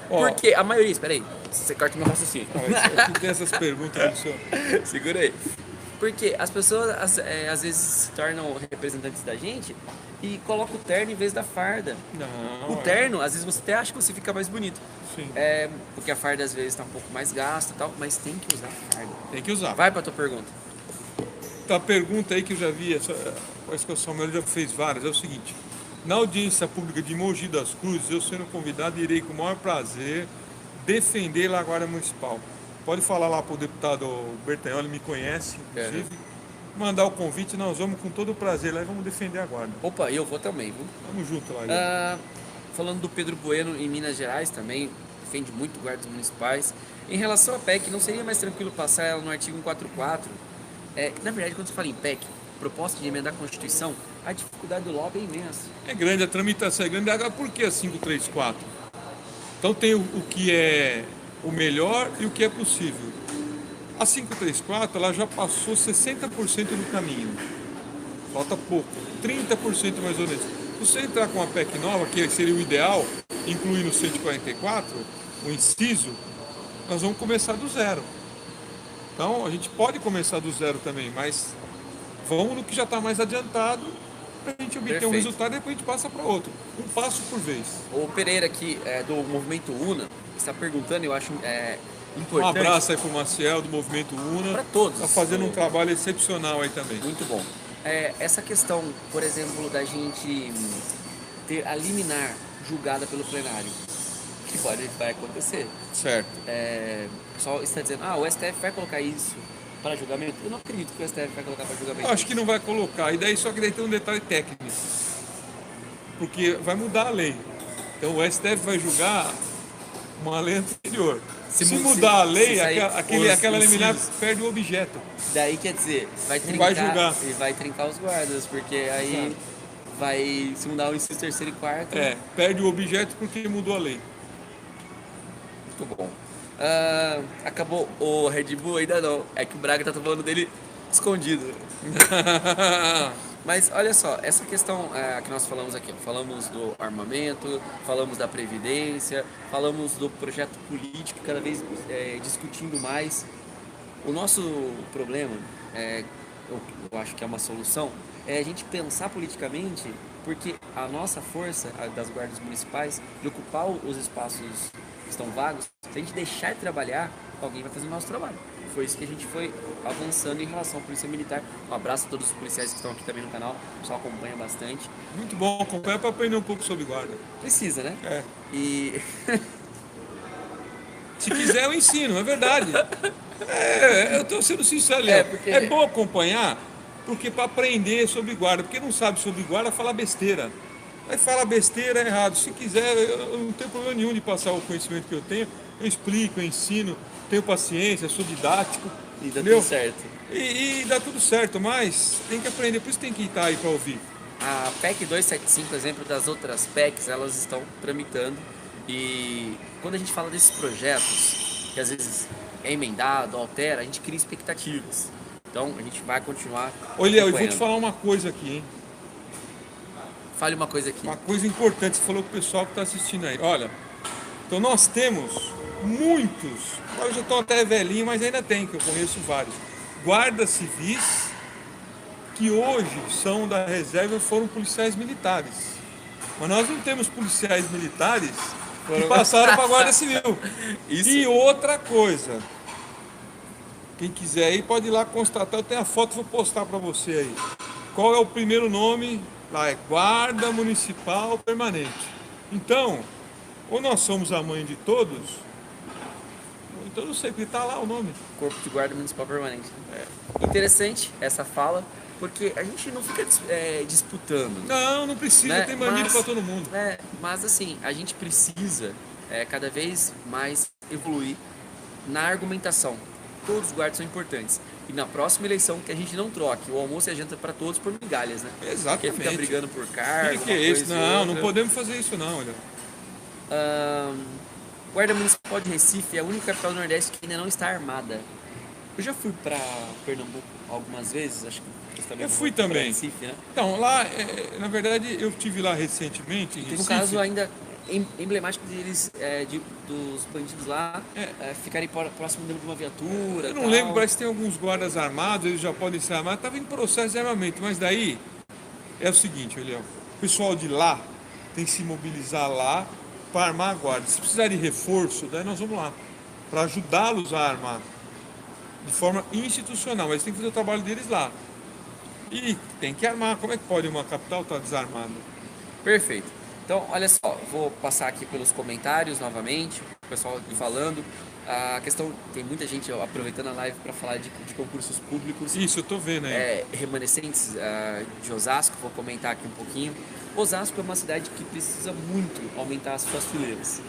Porque a maioria... Espera aí, você corta meu raciocínio. Aqui tem essas perguntas do senhor. Segura aí. Porque as pessoas às vezes se tornam representantes da gente e colocam o terno em vez da farda. Não. O terno, às vezes você até acha que você fica mais bonito. Sim. Porque a farda às vezes está um pouco mais gasta e tal, mas tem que usar a farda. Tem que usar. Vai pra tua pergunta. Então, a pergunta aí que eu já vi, parece que o Samuel já fez várias, é o seguinte. Na audiência pública de Mogi das Cruzes, eu sendo convidado, irei com o maior prazer defender lá a Guarda Municipal. Pode falar lá para o deputado Bertanhol, ele me conhece, inclusive. Mandar o convite, nós vamos com todo o prazer lá e vamos defender a Guarda. Opa, eu vou também, viu? Vamos junto lá. Falando do Pedro Bueno em Minas Gerais também, defende muito guardas municipais. Em relação à PEC, não seria mais tranquilo passar ela no artigo 144? Na verdade, quando você fala em PEC, proposta de emendar a Constituição, a dificuldade do lobby é imensa. É grande, a tramitação é grande. Agora, por que a 534? Então tem o que é o melhor e o que é possível. A 534 ela já passou 60% do caminho. Falta pouco, 30% mais ou menos. Se você entrar com uma PEC nova, que seria o ideal, incluir no 144, o inciso, nós vamos começar do zero. Então a gente pode começar do zero também, mas vamos no que já está mais adiantado para a gente obter um resultado e depois a gente passa para outro. Um passo por vez. O Pereira aqui do Movimento UNA está perguntando, eu acho importante. Um abraço aí para o Maciel do Movimento UNA. Para todos. Está fazendo um trabalho excepcional aí também. Muito bom. Essa questão, por exemplo, da gente ter a liminar julgada pelo plenário, que vai acontecer. Certo. O pessoal está dizendo, o STF vai colocar isso para julgamento. Eu não acredito que o STF vai colocar para julgamento. Eu acho que não vai colocar. E daí só que daí tem um detalhe técnico. Porque vai mudar a lei. Então o STF vai julgar uma lei anterior. Se mudar a lei, aquela liminar perde o objeto. Daí quer dizer, vai trincar, vai julgar. E vai trincar os guardas, porque aí vai, se mudar o inciso terceiro e quarto... perde o objeto porque mudou a lei. Muito bom. Acabou o Red Bull? Ainda não. É que o Braga tá tomando dele escondido. Mas olha só, essa questão que nós falamos aqui, falamos do armamento, falamos da Previdência, falamos do projeto político, cada vez discutindo mais. O nosso problema, eu acho que é uma solução, é a gente pensar politicamente, porque a nossa força das guardas municipais de ocupar os espaços que estão vagos, se a gente deixar de trabalhar, alguém vai fazer o nosso trabalho. Foi isso que a gente foi avançando em relação à Polícia Militar. Um abraço a todos os policiais que estão aqui também no canal, o pessoal acompanha bastante. Muito bom, acompanha para aprender um pouco sobre guarda. Precisa, né? E se quiser eu ensino, é verdade. Eu estou sendo sincero, é bom acompanhar, porque para aprender sobre guarda, porque não sabe sobre guarda, fala besteira. Aí fala besteira é errado. Se quiser, eu não tenho problema nenhum de passar o conhecimento que eu tenho, eu explico, eu ensino, tenho paciência, sou didático. E dá tudo certo. E dá tudo certo, mas tem que aprender, por isso tem que estar aí para ouvir. A PEC 275, exemplo das outras PECs, elas estão tramitando. E quando a gente fala desses projetos, que às vezes é emendado, altera, a gente cria expectativas. Então a gente vai continuar. Olha, eu vou te falar uma coisa aqui, hein? Fale uma coisa aqui. Uma coisa importante, você falou pro pessoal que está assistindo aí. Olha, então nós temos muitos, agora eu já estou até velhinho, mas ainda tem, que eu conheço vários, guardas civis que hoje são da reserva e foram policiais militares. Mas nós não temos policiais militares que passaram para a Guarda Civil. Isso. E outra coisa, quem quiser aí pode ir lá constatar, eu tenho a foto, vou postar para você aí. Qual é o primeiro nome? Lá é Guarda Municipal Permanente. Então, ou nós somos a mãe de todos, então não sei, porque está lá o nome. Corpo de Guarda Municipal Permanente. Interessante essa fala, porque a gente não fica disputando. Não precisa, né? Tem bandido para todo mundo. Mas assim, a gente precisa cada vez mais evoluir na argumentação. Todos os guardas são importantes. E na próxima eleição, que a gente não troque o almoço e a janta para todos por migalhas, né? Exatamente. Porque fica brigando por cargo. Que é isso? Não podemos fazer isso não, olha. Guarda Municipal de Recife é a única capital do Nordeste que ainda não está armada. Eu já fui para Pernambuco algumas vezes, acho que você também. Eu fui também. Recife, né? Então, lá, na verdade, eu estive lá recentemente. Em Tem um caso ainda emblemático deles, dos bandidos lá ficarem próximo de uma viatura. Eu não lembro, parece que tem alguns guardas armados, eles já podem ser armados. Estava em processo de armamento, mas daí é o seguinte, Eliel, o pessoal de lá tem que se mobilizar lá para armar a guarda. Se precisar de reforço, daí nós vamos lá, para ajudá-los a armar de forma institucional, mas tem que fazer o trabalho deles lá. E tem que armar. Como é que pode uma capital estar desarmada? Perfeito. Então, olha só, vou passar aqui pelos comentários novamente, o pessoal aqui falando. A questão, tem muita gente aproveitando a live para falar de concursos públicos. Isso, eu tô vendo aí. Remanescentes de Osasco, vou comentar aqui um pouquinho. Osasco é uma cidade que precisa muito aumentar as suas fileiras.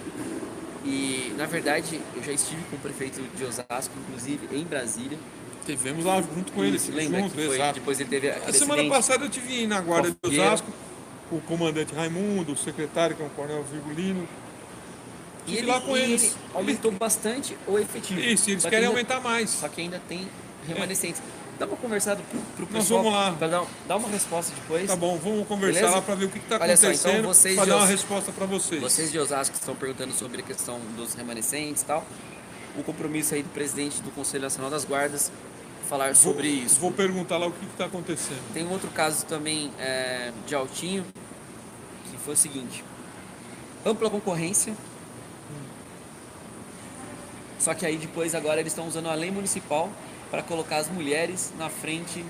E, na verdade, eu já estive com o prefeito de Osasco, inclusive em Brasília. Tivemos lá junto com ele, Lembra junto, que foi, exato. depois ele teve aquele A semana acidente. passada eu tive na guarda de Fogueira. Osasco, o comandante Raimundo, o secretário, que é o coronel Virgulino. E Estive ele, lá com e eles. ele aumentou bastante o efetivo. Isso, eles Só que querem ainda- aumentar mais. Só que ainda tem remanescentes. Dá uma conversada pro Nós pessoal vamos lá. para dar uma resposta depois. Tá bom, vamos conversar Beleza? lá para ver o que está Olha só, acontecendo, então vocês para de dar uma Os- resposta para vocês. Vocês de Osasco que estão perguntando sobre a questão dos remanescentes e tal, o compromisso aí do presidente do Conselho Nacional das Guardas falar sobre isso. Vou perguntar lá o que está acontecendo. Tem um outro caso também de Altinho, que foi o seguinte: ampla concorrência. Só que aí depois agora eles estão usando a lei municipal para colocar as mulheres na frente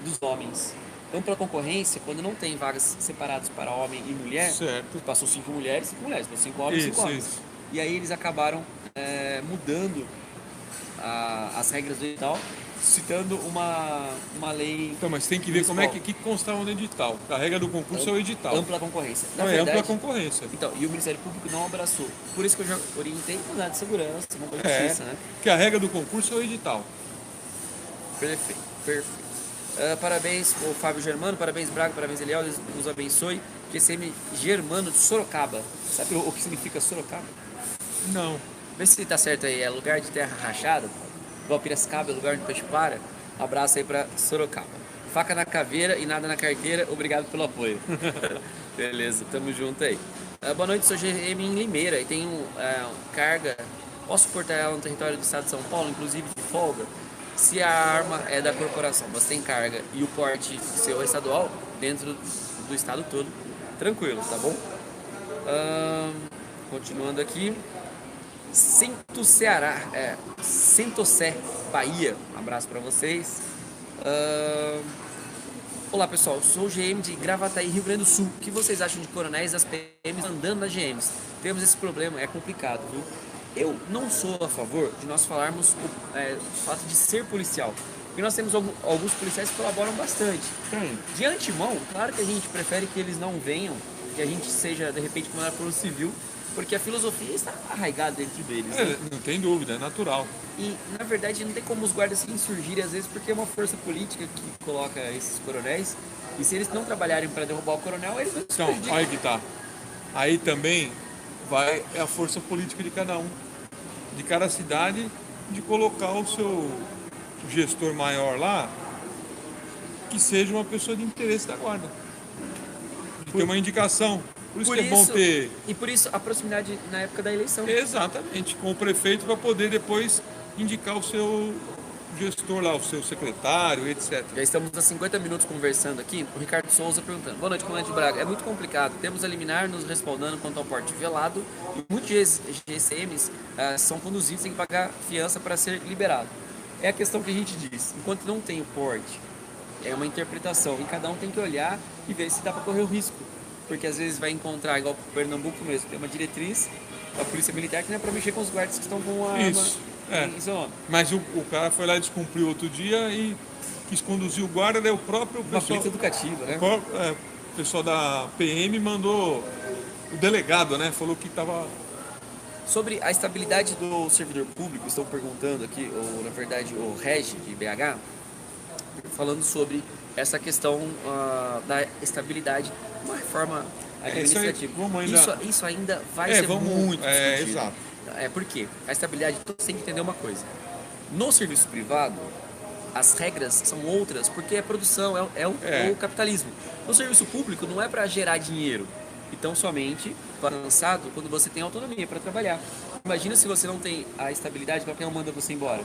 dos homens. Ampla concorrência, quando não tem vagas separadas para homem e mulher, Certo. passou 5 mulheres, passou 5 homens, 5 Isso, homens. isso. E aí eles acabaram mudando as regras do edital, citando uma lei Então, mas tem que ver como é municipal. que constava no edital. A regra do concurso é o edital. Ampla concorrência. Na Não, é verdade, ampla concorrência. então, e o Ministério Público não abraçou. Por isso que eu já orientei a andar de segurança, não com É, justiça, né? que a regra do concurso é o edital. Perfeito, perfeito. Parabéns, o Fábio Germano, parabéns, Braga, parabéns, Eliel, Deus nos abençoe. GCM Germano de Sorocaba. Sabe o que significa Sorocaba? Não. Vê se tá certo aí, é lugar de terra rachada, igual Piracicaba, é lugar onde o peixe para. Abraço aí pra Sorocaba. Faca na caveira e nada na carteira, obrigado pelo apoio. Beleza, tamo junto aí. Boa noite, sou GM em Limeira e tenho carga. Posso portar ela no território do estado de São Paulo, inclusive de folga? Se a arma é da corporação, você tem carga e o porte seu é estadual, dentro do estado todo, tranquilo, tá bom? Continuando aqui. Centro Ceará, Centocé, Bahia, um abraço pra vocês. Olá pessoal, sou GM de Gravataí, Rio Grande do Sul. O que vocês acham de coronéis das PMs andando nas GMs? Temos esse problema, é complicado, viu? Eu não sou a favor de nós falarmos o fato de ser policial, porque nós temos alguns policiais que colaboram bastante. De antemão, claro que a gente prefere que eles não venham, que a gente seja de repente comandado por um civil, porque a filosofia está arraigada dentro deles. Né? Não tem dúvida, é natural. E, na verdade, não tem como os guardas se insurgirem, às vezes, porque é uma força política que coloca esses coronéis. E se eles não trabalharem para derrubar o coronel, eles vão se Então, prejudicar. aí que tá. Aí também vai a força política de cada um, de cada cidade, de colocar o seu gestor maior lá, que seja uma pessoa de interesse da guarda. De ter uma indicação. Por isso que é bom ter... E por isso a proximidade na época da eleição. Exatamente, com o prefeito para poder depois indicar o seu gestor lá, o seu secretário, etc. Já estamos há 50 minutos conversando aqui. O Ricardo Souza perguntando: boa noite, comandante Braga. É muito complicado. Temos a liminar nos respaldando quanto ao porte velado. E muitos GCMs são conduzidos, tem que pagar fiança para ser liberado. É a questão que a gente diz. Enquanto não tem o porte, é uma interpretação. E cada um tem que olhar e ver se dá para correr o risco. Porque às vezes vai encontrar, igual o Pernambuco mesmo, tem uma diretriz da Polícia Militar que não é para mexer com os guardas que estão com a Isso, arma em seu nome. Mas o cara foi lá e descumpriu outro dia e quis conduzir o guarda, daí o próprio Uma pessoal, polícia educativa, né? o pessoal da PM mandou o delegado, né? Falou que estava... Sobre a estabilidade do servidor público, estão perguntando aqui, ou na verdade o Regi de BH, falando sobre essa questão da estabilidade, uma reforma administrativa. Isso ainda vai ser muito discutido. Exato. Por quê? A estabilidade, você tem que entender uma coisa. No serviço privado, as regras são outras, porque é produção, é o capitalismo. No serviço público, não é para gerar dinheiro. Então, somente vai lançado quando você tem autonomia para trabalhar. Imagina se você não tem a estabilidade, qualquer um manda você embora.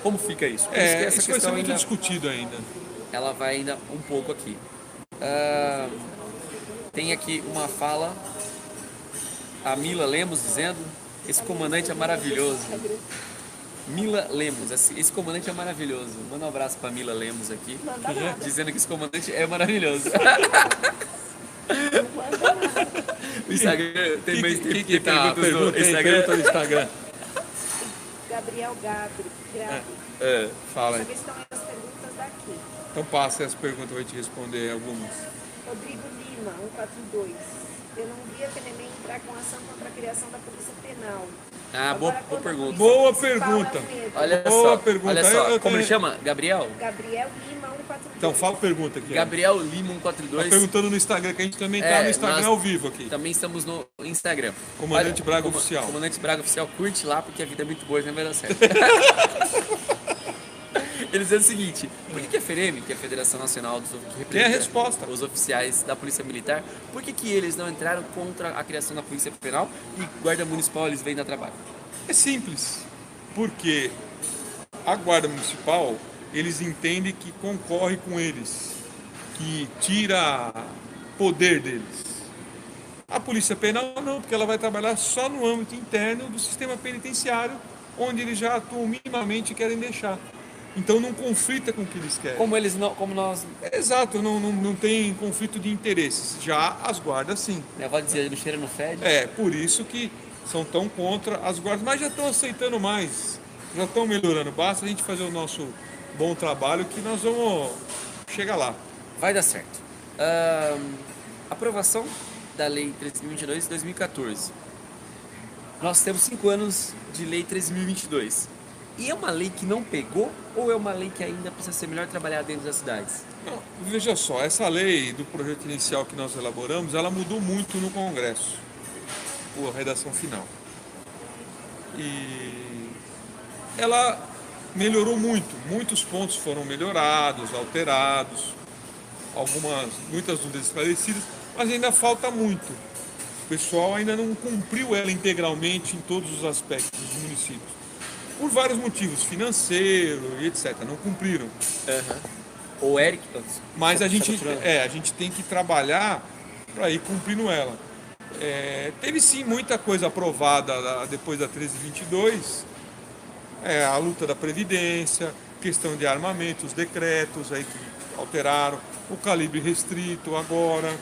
Como fica isso? Por isso que essa isso vai ser muito ainda, discutido ainda. ela vai ainda um pouco aqui. Tem aqui uma fala, a Mila Lemos dizendo: esse comandante é maravilhoso. Mila Lemos, esse comandante é maravilhoso. Manda um abraço pra Mila Lemos aqui, dizendo que esse comandante é maravilhoso. O Instagram tem mais Quem tem perguntas pergunta no no Instagram. pergunta no Instagram? Gabriel Gabi. Fala aí. Saber se estão aí as perguntas daqui. Então passa as perguntas, eu vou te responder algumas. Rodrigo Lima, 142. Eu não vi a FNEM entrar com ação contra a criação da Polícia Penal. Ah, boa pergunta. Boa pergunta. Olha Boa só, pergunta. olha só. Eu Como ele tenho- chama? Gabriel? Gabriel Lima, 142. Então fala a pergunta aqui. Gabriel Lima Tá 142. perguntando no Instagram, que a gente também tá É, no Instagram nós- ao vivo aqui. Também estamos no Instagram. Comandante Braga Oficial. Comandante Braga Oficial, curte lá porque a vida é muito boa e não vai dar certo. Eles dizem o seguinte: por que a FEREM, que é a Federação Nacional dos que representa Tem a resposta. os oficiais da Polícia Militar, por que eles não entraram contra a criação da Polícia Penal e Guarda Municipal eles vêm dar trabalho? É simples, porque a Guarda Municipal, eles entendem que concorre com eles, que tira poder deles. A Polícia Penal não, porque ela vai trabalhar só no âmbito interno do sistema penitenciário, onde eles já atuam minimamente e querem deixar. Então não conflita com o que eles querem. Como nós, Exato, não tem conflito de interesses. Já as guardas, sim. minha avó dizia, não cheira, não fede. É, por isso que são tão contra as guardas, mas já estão aceitando mais, já estão melhorando. Basta a gente fazer o nosso bom trabalho que nós vamos chegar lá. Vai dar certo. Aprovação da Lei 13.022 de 2014. Nós temos 5 anos de Lei 13.022. E é uma lei que não pegou ou é uma lei que ainda precisa ser melhor trabalhada dentro das cidades? Não, veja só, essa lei do projeto inicial que nós elaboramos, ela mudou muito no Congresso, a redação final. E ela melhorou muito, muitos pontos foram melhorados, alterados, muitas dúvidas esclarecidas, mas ainda falta muito. O pessoal ainda não cumpriu ela integralmente em todos os aspectos dos municípios. Por vários motivos, financeiro e etc. Não cumpriram. O Eric... Mas a gente Saturando. tem que trabalhar para ir cumprindo ela. Teve sim muita coisa aprovada depois da 1322. A luta da Previdência, questão de armamento, os decretos aí que alteraram, o calibre restrito agora.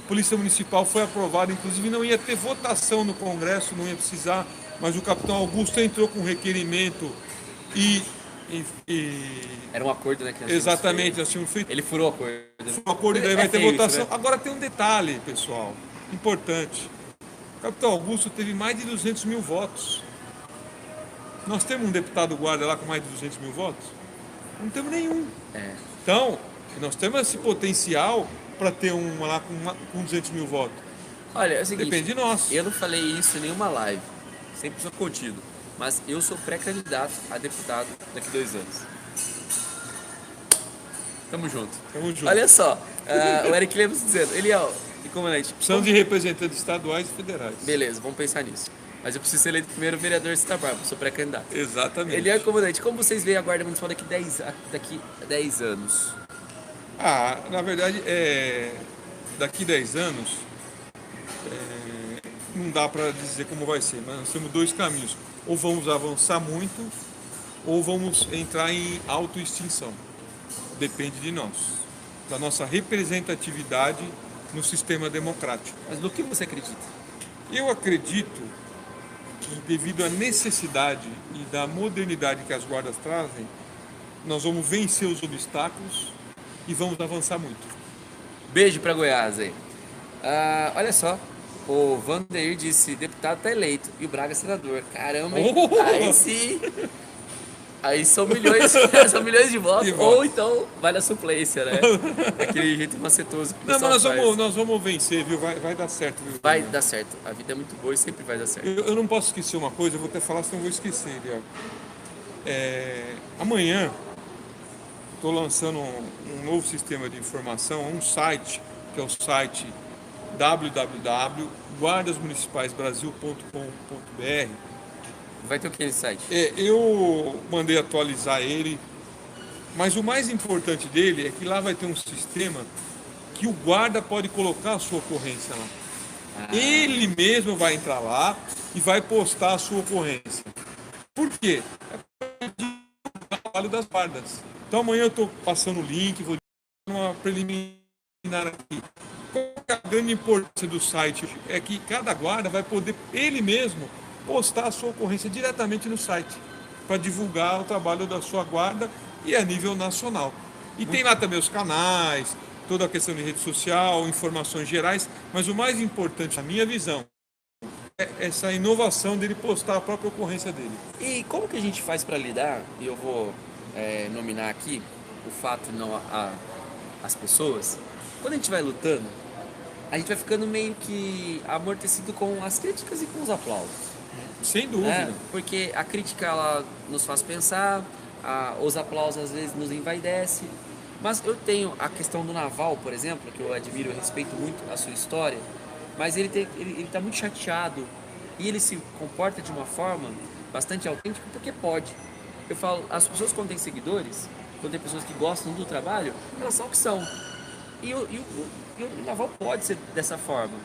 Polícia Municipal foi aprovada, inclusive não ia ter votação no Congresso, não ia precisar, mas o capitão Augusto entrou com requerimento e Era um acordo, né? Que nós exatamente, tínhamos nós tínhamos feito feito. Ele furou o acordo. Né? o acordo e daí vai ter feio votação. isso, né? Agora tem um detalhe, pessoal, importante. O capitão Augusto teve mais de 200 mil votos. Nós temos um deputado guarda lá com mais de 200 mil votos? Não temos nenhum. Então, nós temos esse potencial para ter uma lá com 200 mil votos. Olha, é o seguinte, Depende de nós. eu não falei isso em nenhuma live, sempre sou contido, mas eu sou pré-candidato a deputado daqui a 2 anos. Tamo junto. Tamo junto. Olha só, o Eric Lemos dizendo, Eliel, e comandante, Precisamos de representantes estaduais e federais. beleza, vamos pensar nisso. Mas eu preciso ser eleito primeiro vereador de Santa Bárbara, sou pré-candidato. Exatamente. Eliel e comandante, como vocês veem a Guarda Municipal daqui a 10 anos? Na verdade, daqui 10 anos, não dá para dizer como vai ser, mas nós temos 2 caminhos. Ou vamos avançar muito, ou vamos entrar em autoextinção. Depende de nós, da nossa representatividade no sistema democrático. Mas no que você acredita? Eu acredito que, devido à necessidade e da modernidade que as guardas trazem, nós vamos vencer os obstáculos e vamos avançar muito. Beijo pra Goiás aí. Olha só, o Vandeir disse, deputado tá eleito e o Braga senador. Caramba, hein? Aí sim. Aí são milhões, são milhões de votos, De ou votos. então vai na suplência, né? Aquele jeito macetoso que o Não, pessoal mas faz. nós vamos vencer, viu? Vai dar certo, viu? Vai dar certo. A vida é muito boa e sempre vai dar certo. Eu não posso esquecer uma coisa, eu vou até falar, senão eu vou esquecer, Diego. Amanhã estou lançando um novo sistema de informação, um site, que é o site www.guardasmunicipais.brasil.com.br. Vai ter o que nesse site? Eu mandei atualizar ele, mas o mais importante dele é que lá vai ter um sistema que o guarda pode colocar a sua ocorrência lá. Ele mesmo vai entrar lá e vai postar a sua ocorrência. Por quê? É o trabalho das guardas. Então amanhã eu estou passando o link, vou dar uma preliminar aqui. Qual é a grande importância do site? É que cada guarda vai poder, ele mesmo, postar a sua ocorrência diretamente no site, para divulgar o trabalho da sua guarda e a nível nacional. E tem lá também os canais, toda a questão de rede social, informações gerais, mas o mais importante, na minha visão, é essa inovação dele postar a própria ocorrência dele. E como que a gente faz para lidar, e eu vou nominar aqui o fato, não as pessoas, quando a gente vai lutando, a gente vai ficando meio que amortecido com as críticas e com os aplausos. Sem dúvida. Porque a crítica ela nos faz pensar, os aplausos às vezes nos envaidece. Mas eu tenho a questão do Naval, por exemplo, que eu admiro e respeito muito a sua história, mas ele tá muito chateado e ele se comporta de uma forma bastante autêntica porque pode. Eu falo, as pessoas quando têm seguidores, quando tem pessoas que gostam do trabalho, elas são o que são. E o Naval pode ser dessa forma.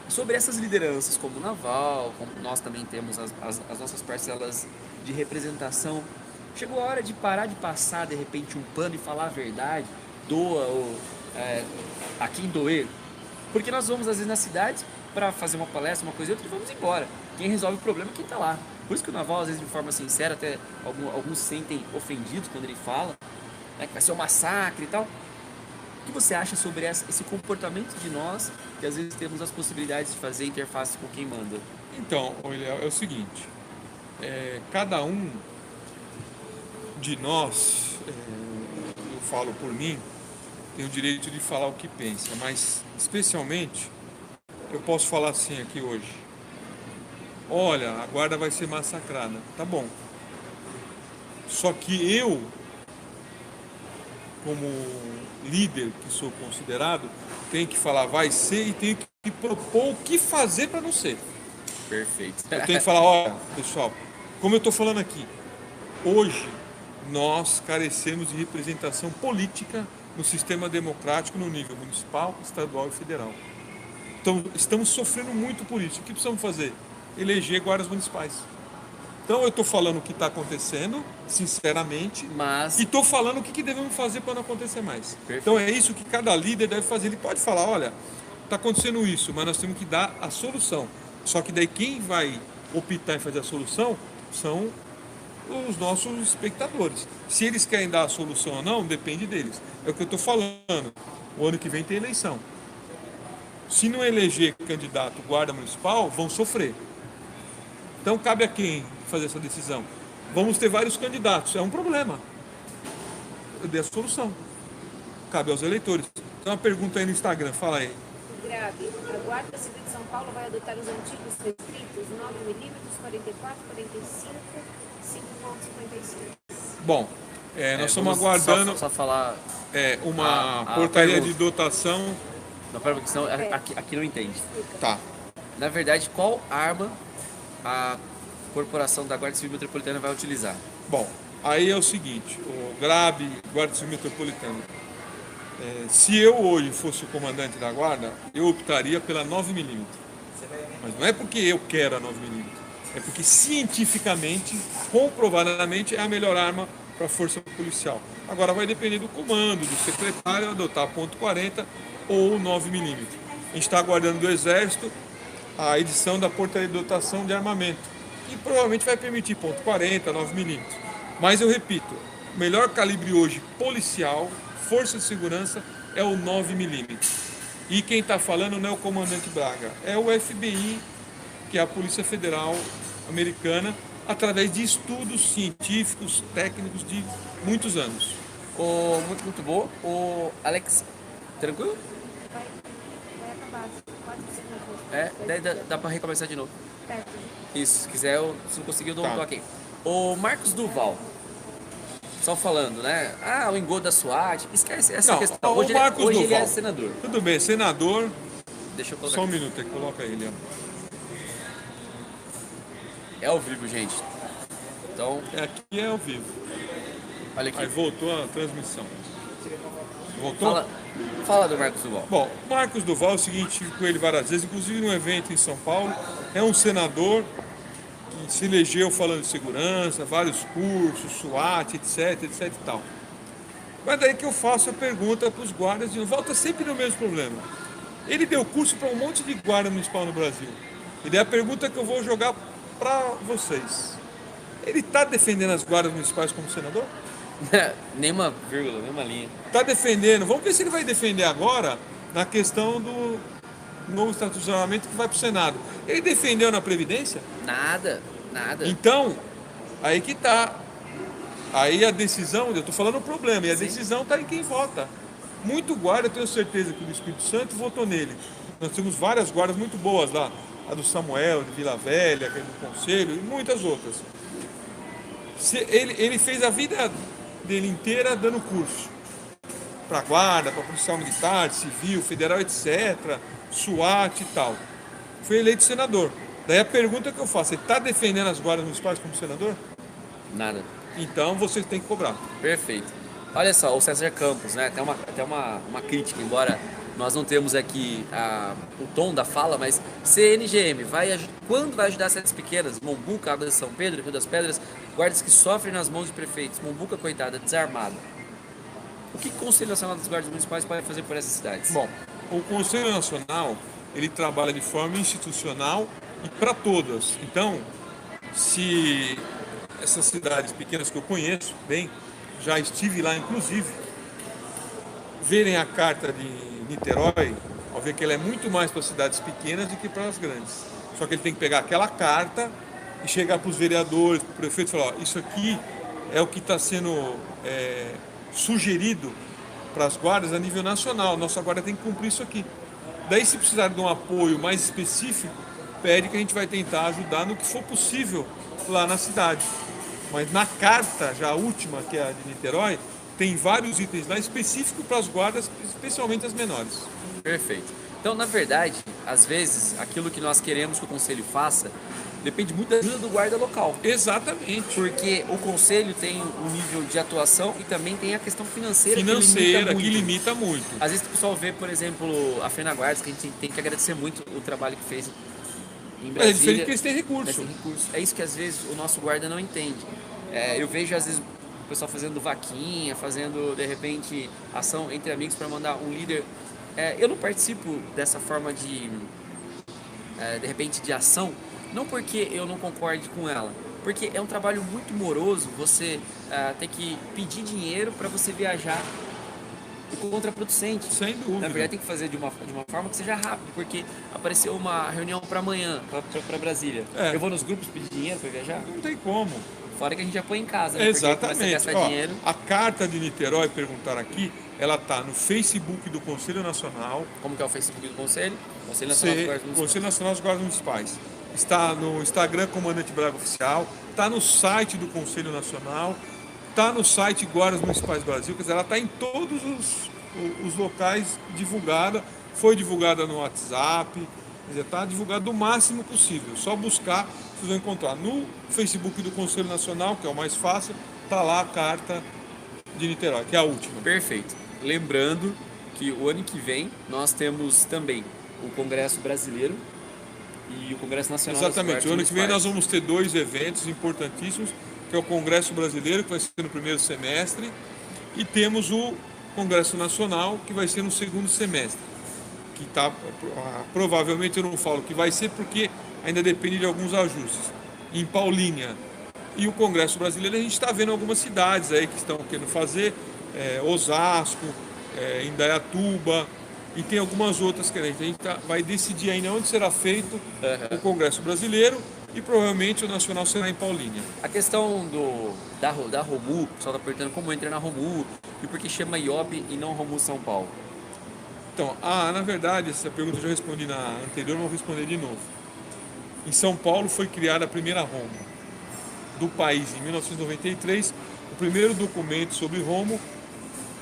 Sobre essas lideranças, como o Naval, como nós também temos as nossas parcelas de representação, chegou a hora de parar de passar, de repente, um pano e falar a verdade, doa ou a quem doer. Porque nós vamos, às vezes, na cidade para fazer uma palestra, uma coisa e outra, e vamos embora. Quem resolve o problema é quem está lá. Por isso que o Naval, às vezes, de forma sincera, até alguns se sentem ofendidos quando ele fala, que vai ser um massacre e tal. O que você acha sobre esse comportamento de nós, que às vezes temos as possibilidades de fazer interface com quem manda? Então, Léo, é o seguinte, cada um de nós, eu falo por mim, tem o direito de falar o que pensa, mas especialmente eu posso falar assim aqui hoje: olha, a guarda vai ser massacrada, tá bom, só que eu, como líder que sou considerado, tenho que falar vai ser e tenho que propor o que fazer para não ser. Perfeito. Eu tenho que falar, olha, pessoal, como eu estou falando aqui, hoje nós carecemos de representação política no sistema democrático no nível municipal, estadual e federal. Então, estamos sofrendo muito por isso. O que precisamos fazer? Eleger guardas municipais. Então, eu estou falando o que está acontecendo, sinceramente, e estou falando o que devemos fazer para não acontecer mais. Perfeito. Então, é isso que cada líder deve fazer. Ele pode falar, olha, está acontecendo isso, mas nós temos que dar a solução. Só que daí quem vai optar em fazer a solução são os nossos espectadores. Se eles querem dar a solução ou não, depende deles. É o que eu estou falando. O ano que vem tem eleição. Se não eleger candidato guarda municipal, vão sofrer. Então cabe a quem fazer essa decisão? Vamos ter vários candidatos, é um problema. Eu dei a solução. Cabe aos eleitores. Tem uma pergunta aí no Instagram, fala aí. Grave, a Guarda Civil de São Paulo vai adotar os antigos restritos 9mm, 44, 45, 5,55. Bom, nós estamos aguardando só falar uma portaria de dotação. Não, pera, porque senão aqui não entende. Tá. Na verdade, qual arma a corporação da Guarda Civil Metropolitana vai utilizar? Bom, aí é o seguinte, o GRAB, Guarda Civil Metropolitana, se eu hoje fosse o comandante da guarda, eu optaria pela 9mm. Mas não é porque eu quero a 9mm, é porque cientificamente, comprovadamente, é a melhor arma para a força policial. Agora vai depender do comando, do secretário, adotar ponto .40 ou 9mm. A gente está aguardando do Exército a edição da portaria de dotação de armamento, que provavelmente vai permitir ponto .40, 9mm. Mas eu repito, o melhor calibre hoje policial, força de segurança, é o 9mm. E quem está falando não é o comandante Braga, é o FBI, que é a Polícia Federal Americana, através de estudos científicos, técnicos de muitos anos. Muito bom. Alex, tranquilo? Vai acabar. 4 segundos. Dá para recomeçar de novo. Perto. Isso, se quiser, se não conseguir, eu dou um toque. O Marcos Duval, só falando, né? O engodo da SWAT, esquece essa questão. Hoje, ele é senador. Tudo bem, senador. Deixa eu colocar. Só um minuto aí, coloca ele. É ao vivo, gente. Então. Aqui é ao vivo. Olha aqui. Aí voltou a transmissão. Voltou? Fala do Marcos Duval. Bom, o Marcos Duval é o seguinte, tive com ele várias vezes, inclusive num evento em São Paulo. É um senador que se elegeu falando de segurança, vários cursos, SWAT, etc e tal. Mas daí que eu faço a pergunta para os guardas, e volta sempre no mesmo problema. Ele deu curso para um monte de guarda municipal no Brasil. E daí a pergunta que eu vou jogar para vocês. Ele está defendendo as guardas municipais como senador? Nenhuma vírgula, nenhuma linha. Está defendendo. Vamos ver se ele vai defender agora na questão do novo estatuto que vai para o Senado. Ele defendeu na Previdência? Nada, nada. Então, aí que está. Aí a decisão, eu estou falando o problema, e a decisão está em quem vota. Muito guarda, eu tenho certeza que o do Espírito Santo votou nele. Nós temos várias guardas muito boas lá. A do Samuel, de Vila Velha, que é do Conselho, e muitas outras. Ele fez a vida dele inteira dando curso. Para guarda, para policial militar, civil, federal, etc. SWAT e tal. Foi eleito senador. Daí a pergunta que eu faço, ele está defendendo as guardas municipais como senador? Nada. Então vocês têm que cobrar. Perfeito. Olha só, o César Campos, né? Até uma crítica, embora nós não temos aqui o tom da fala, mas CNGM, quando vai ajudar as cidades pequenas? Mombuca, Água de São Pedro, Rio das Pedras, guardas que sofrem nas mãos de prefeitos. Mombuca, coitada, desarmada. O que o Conselho Nacional das Guardas Municipais pode fazer por essas cidades? Bom, o Conselho Nacional, ele trabalha de forma institucional e para todas. Então, se essas cidades pequenas que eu conheço bem, já estive lá inclusive, verem a carta de Niterói, ao ver que ela é muito mais para cidades pequenas do que para as grandes. Só que ele tem que pegar aquela carta e chegar para os vereadores, para o prefeito e falar, ó, isso aqui é o que está sendo sugerido para as guardas a nível nacional. Nossa guarda tem que cumprir isso aqui. Daí, se precisar de um apoio mais específico, pede que a gente vai tentar ajudar no que for possível lá na cidade. Mas na carta, já a última, que é a de Niterói, tem vários itens lá específicos para as guardas, especialmente as menores. Perfeito. Então, na verdade, às vezes, aquilo que nós queremos que o Conselho faça depende muito da ajuda do guarda local. Exatamente. Porque o Conselho tem um nível de atuação e também tem a questão financeira Que limita muito. Às vezes o pessoal vê, por exemplo, a FENAGUARDS, que a gente tem que agradecer muito o trabalho que fez em Brasília. É diferente porque eles têm recurso. É isso que às vezes o nosso guarda não entende. Eu vejo às vezes o pessoal fazendo vaquinha, fazendo de repente ação entre amigos para mandar um líder. Eu não participo dessa forma de repente de ação, não porque eu não concorde com ela, porque é um trabalho muito moroso você ter que pedir dinheiro para você viajar contraproducente. Sem dúvida. Na verdade tem que fazer de uma forma que seja rápido, porque apareceu uma reunião para amanhã, para Brasília. Eu vou nos grupos pedir dinheiro para viajar? Não tem como. Fora que a gente já põe em casa, né? Exatamente. Porque dinheiro. A carta de Niterói, perguntaram aqui, ela está no Facebook do Conselho Nacional. Como que é o Facebook do Conselho? Conselho Nacional dos Guardas Municipais. Conselho Nacional dos Guardas Municipais. Está no Instagram Comandante Braga Oficial, está no site do Conselho Nacional, está no site Guardas Municipais do Brasil, quer dizer, ela está em todos os locais divulgada, foi divulgada no WhatsApp, quer dizer, está divulgada o máximo possível. Só buscar, vocês vão encontrar no Facebook do Conselho Nacional, que é o mais fácil, está lá a carta de Niterói, que é a última. Perfeito. Lembrando que o ano que vem nós temos também o Congresso Brasileiro e o Congresso Nacional. Exatamente. O ano que vem nós vamos ter dois eventos importantíssimos, que é o Congresso Brasileiro, que vai ser no primeiro semestre, e temos o Congresso Nacional, que vai ser no segundo semestre. Que tá, provavelmente eu não falo que vai ser, porque ainda depende de alguns ajustes. Em Paulínia e o Congresso Brasileiro, a gente está vendo algumas cidades aí que estão querendo fazer, Osasco, Indaiatuba, e tem algumas outras que a gente vai decidir ainda onde será feito o Congresso Brasileiro, e provavelmente o Nacional será em Paulínia. A questão da Romu, o pessoal está perguntando como entra na Romu e por que chama IOP e não Romu São Paulo. Então, na verdade, essa pergunta eu já respondi na anterior, vou responder de novo. Em São Paulo foi criada a primeira Romu do país em 1993. O primeiro documento sobre Romu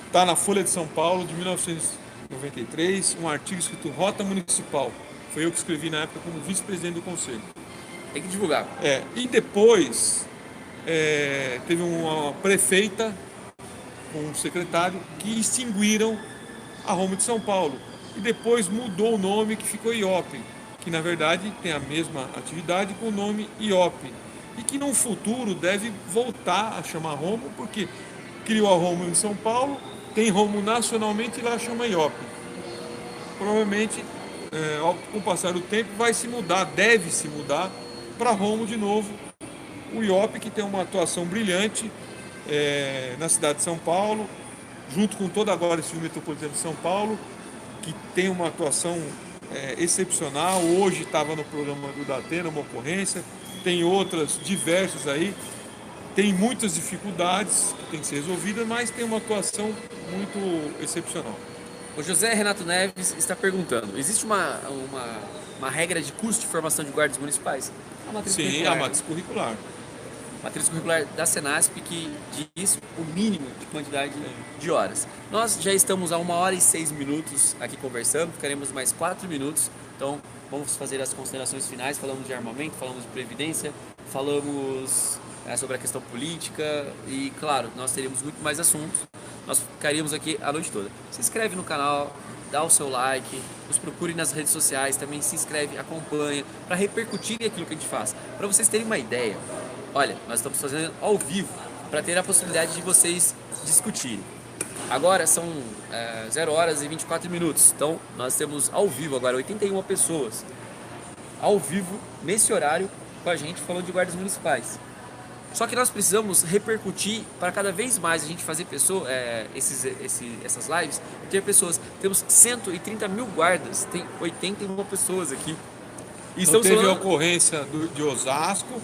está na Folha de São Paulo de 1993, um artigo escrito Rota Municipal. Foi eu que escrevi na época como vice-presidente do Conselho. Tem que divulgar. E depois teve uma prefeita com um secretário que extinguiram a Romu de São Paulo. E depois mudou o nome, que ficou IOP, que na verdade tem a mesma atividade com o nome IOP. E que no futuro deve voltar a chamar Romu, porque criou a Romu em São Paulo, tem Romo nacionalmente e lá chama IOP. Provavelmente, com o passar do tempo, vai se mudar, deve se mudar para Romo de novo. O IOP, que tem uma atuação brilhante na cidade de São Paulo, junto com toda a Guarda Civil Metropolitana de São Paulo, que tem uma atuação excepcional. Hoje estava no programa do Datena, uma ocorrência, tem outras diversas aí. Tem muitas dificuldades que tem que ser resolvidas, mas tem uma atuação muito excepcional. O José Renato Neves está perguntando, existe uma regra de custo de formação de guardas municipais? Sim, a matriz curricular. Matriz curricular da Senasp, que diz o mínimo de quantidade de horas. Nós já estamos a 1h06 aqui conversando, ficaremos mais 4 minutos, então vamos fazer as considerações finais. Falamos de armamento, falamos de previdência, falamos sobre a questão política e, claro, nós teríamos muito mais assuntos. Nós ficaríamos aqui a noite toda. Se inscreve no canal, dá o seu like, nos procure nas redes sociais, também se inscreve, acompanha, para repercutir aquilo que a gente faz. Para vocês terem uma ideia, olha, nós estamos fazendo ao vivo, para ter a possibilidade de vocês discutirem. Agora são 0h24, então nós temos ao vivo agora 81 pessoas, ao vivo, nesse horário, com a gente falando de guardas municipais. Só que nós precisamos repercutir para cada vez mais a gente fazer essas lives e ter pessoas. Temos 130 mil guardas, tem 81 pessoas aqui. E então teve a ocorrência de Osasco,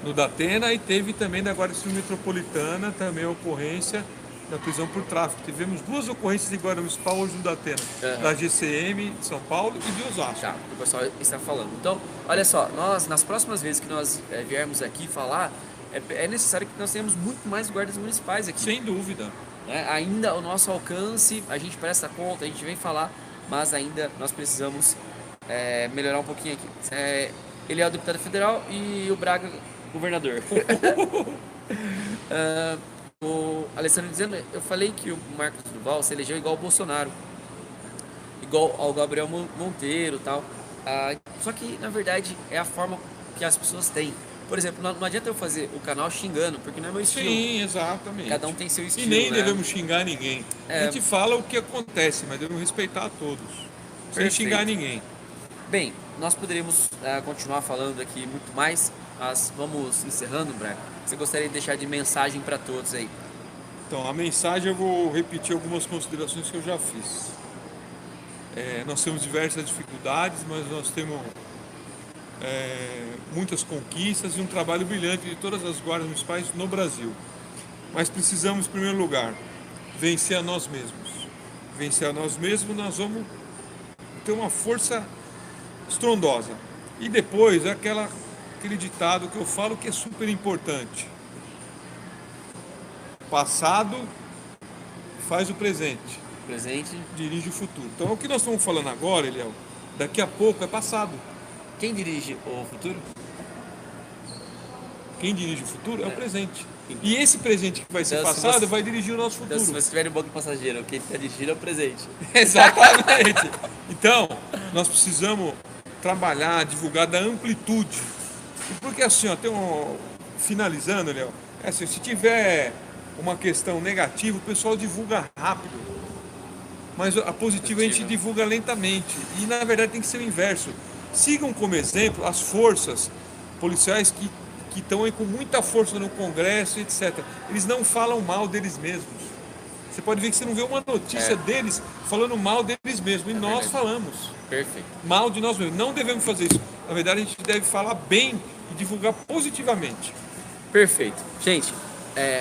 no Datena, e teve também da Guarda Civil Metropolitana também a ocorrência da prisão por tráfico. Tivemos 2 ocorrências de Guarda Municipal hoje no Datena, da GCM de São Paulo e de Osasco. Tá, o pessoal está falando. Então, olha só, nós, nas próximas vezes que nós viermos aqui falar, é necessário que nós tenhamos muito mais guardas municipais aqui. Sem dúvida. Ainda o nosso alcance, a gente presta conta, a gente vem falar, mas ainda nós precisamos melhorar um pouquinho aqui. Ele é o deputado federal e o Braga, governador. O Alessandro dizendo, eu falei que o Marcos Duval se elegeu igual ao Bolsonaro, igual ao Gabriel Monteiro e tal. Só que, na verdade, é a forma que as pessoas têm. Por exemplo, não adianta eu fazer o canal xingando, porque não é meu estilo. Sim, exatamente. Cada um tem seu estilo, e nem devemos xingar ninguém. A gente fala o que acontece, mas devemos respeitar a todos. Sem xingar ninguém. Bem, nós poderíamos continuar falando aqui muito mais, mas vamos encerrando, Braga. Você gostaria de deixar de mensagem para todos aí? Então, a mensagem eu vou repetir algumas considerações que eu já fiz. Nós temos diversas dificuldades, mas nós temos muitas conquistas e um trabalho brilhante de todas as guardas municipais no Brasil. Mas precisamos, em primeiro lugar, vencer a nós mesmos. Vencer a nós mesmos, nós vamos ter uma força estrondosa. E depois, aquele ditado que eu falo que é super importante. Passado faz o presente. Presente dirige o futuro. Então, o que nós estamos falando agora, Eliel, daqui a pouco é passado. Quem dirige o futuro? Quem dirige o futuro é o presente. E esse presente que vai ser passado vai dirigir o nosso futuro. Então, se você estiver no banco passageiro, quem está dirigindo é o presente. Exatamente. Então, nós precisamos trabalhar, divulgar da amplitude. Porque assim, finalizando, Léo, assim, se tiver uma questão negativa, o pessoal divulga rápido. Mas a positiva a gente divulga lentamente. E na verdade tem que ser o inverso. Sigam como exemplo as forças policiais que estão aí com muita força no Congresso, etc. Eles não falam mal deles mesmos. Você pode ver que você não vê uma notícia deles falando mal deles mesmos. E nós falamos. Perfeito. Mal de nós mesmos. Não devemos fazer isso. Na verdade, a gente deve falar bem e divulgar positivamente. Perfeito. Gente,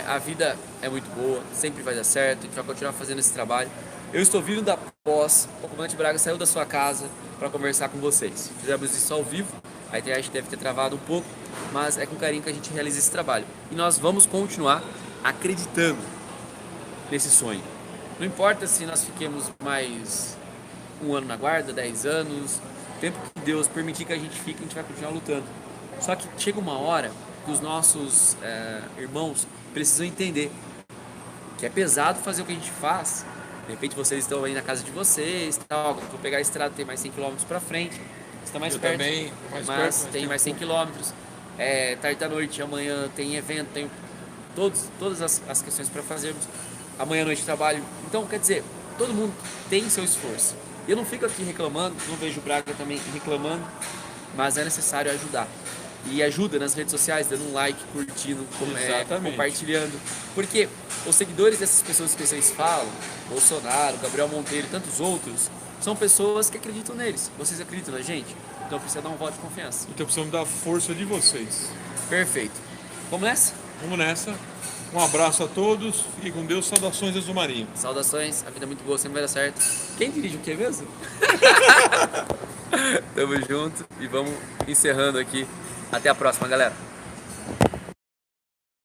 a vida é muito boa, sempre vai dar certo, a gente vai continuar fazendo esse trabalho. Eu estou vindo da pós, o comandante Braga saiu da sua casa para conversar com vocês. Fizemos isso ao vivo, a internet deve ter travado um pouco, mas é com carinho que a gente realiza esse trabalho. E nós vamos continuar acreditando nesse sonho. Não importa se nós fiquemos mais 1 ano na guarda, 10 anos, o tempo que Deus permitir que a gente fique, a gente vai continuar lutando. Só que chega uma hora que os nossos irmãos precisam entender que é pesado fazer o que a gente faz. De repente vocês estão aí na casa de vocês, tal, vou pegar a estrada, tem mais 100 km para frente, está mais perto, também, mas tem mais 100 km. Tarde da noite, amanhã tem evento, tem todas as questões para fazermos. amanhã à noite trabalho. Então, quer dizer, todo mundo tem seu esforço. Eu não fico aqui reclamando, não vejo o Braga também reclamando, mas é necessário ajudar. E ajuda nas redes sociais, dando um like, curtindo, compartilhando. Porque os seguidores dessas pessoas que vocês falam, Bolsonaro, Gabriel Monteiro e tantos outros, são pessoas que acreditam neles. Vocês acreditam na gente? Então precisa dar um voto de confiança. Então precisamos da força de vocês. Perfeito. Vamos nessa? Vamos nessa. Um abraço a todos. Fiquem com Deus. Saudações Azumarinho. Saudações. A vida é muito boa, sempre vai dar certo. Quem dirige o que mesmo? Tamo junto e vamos encerrando aqui. Até a próxima, galera.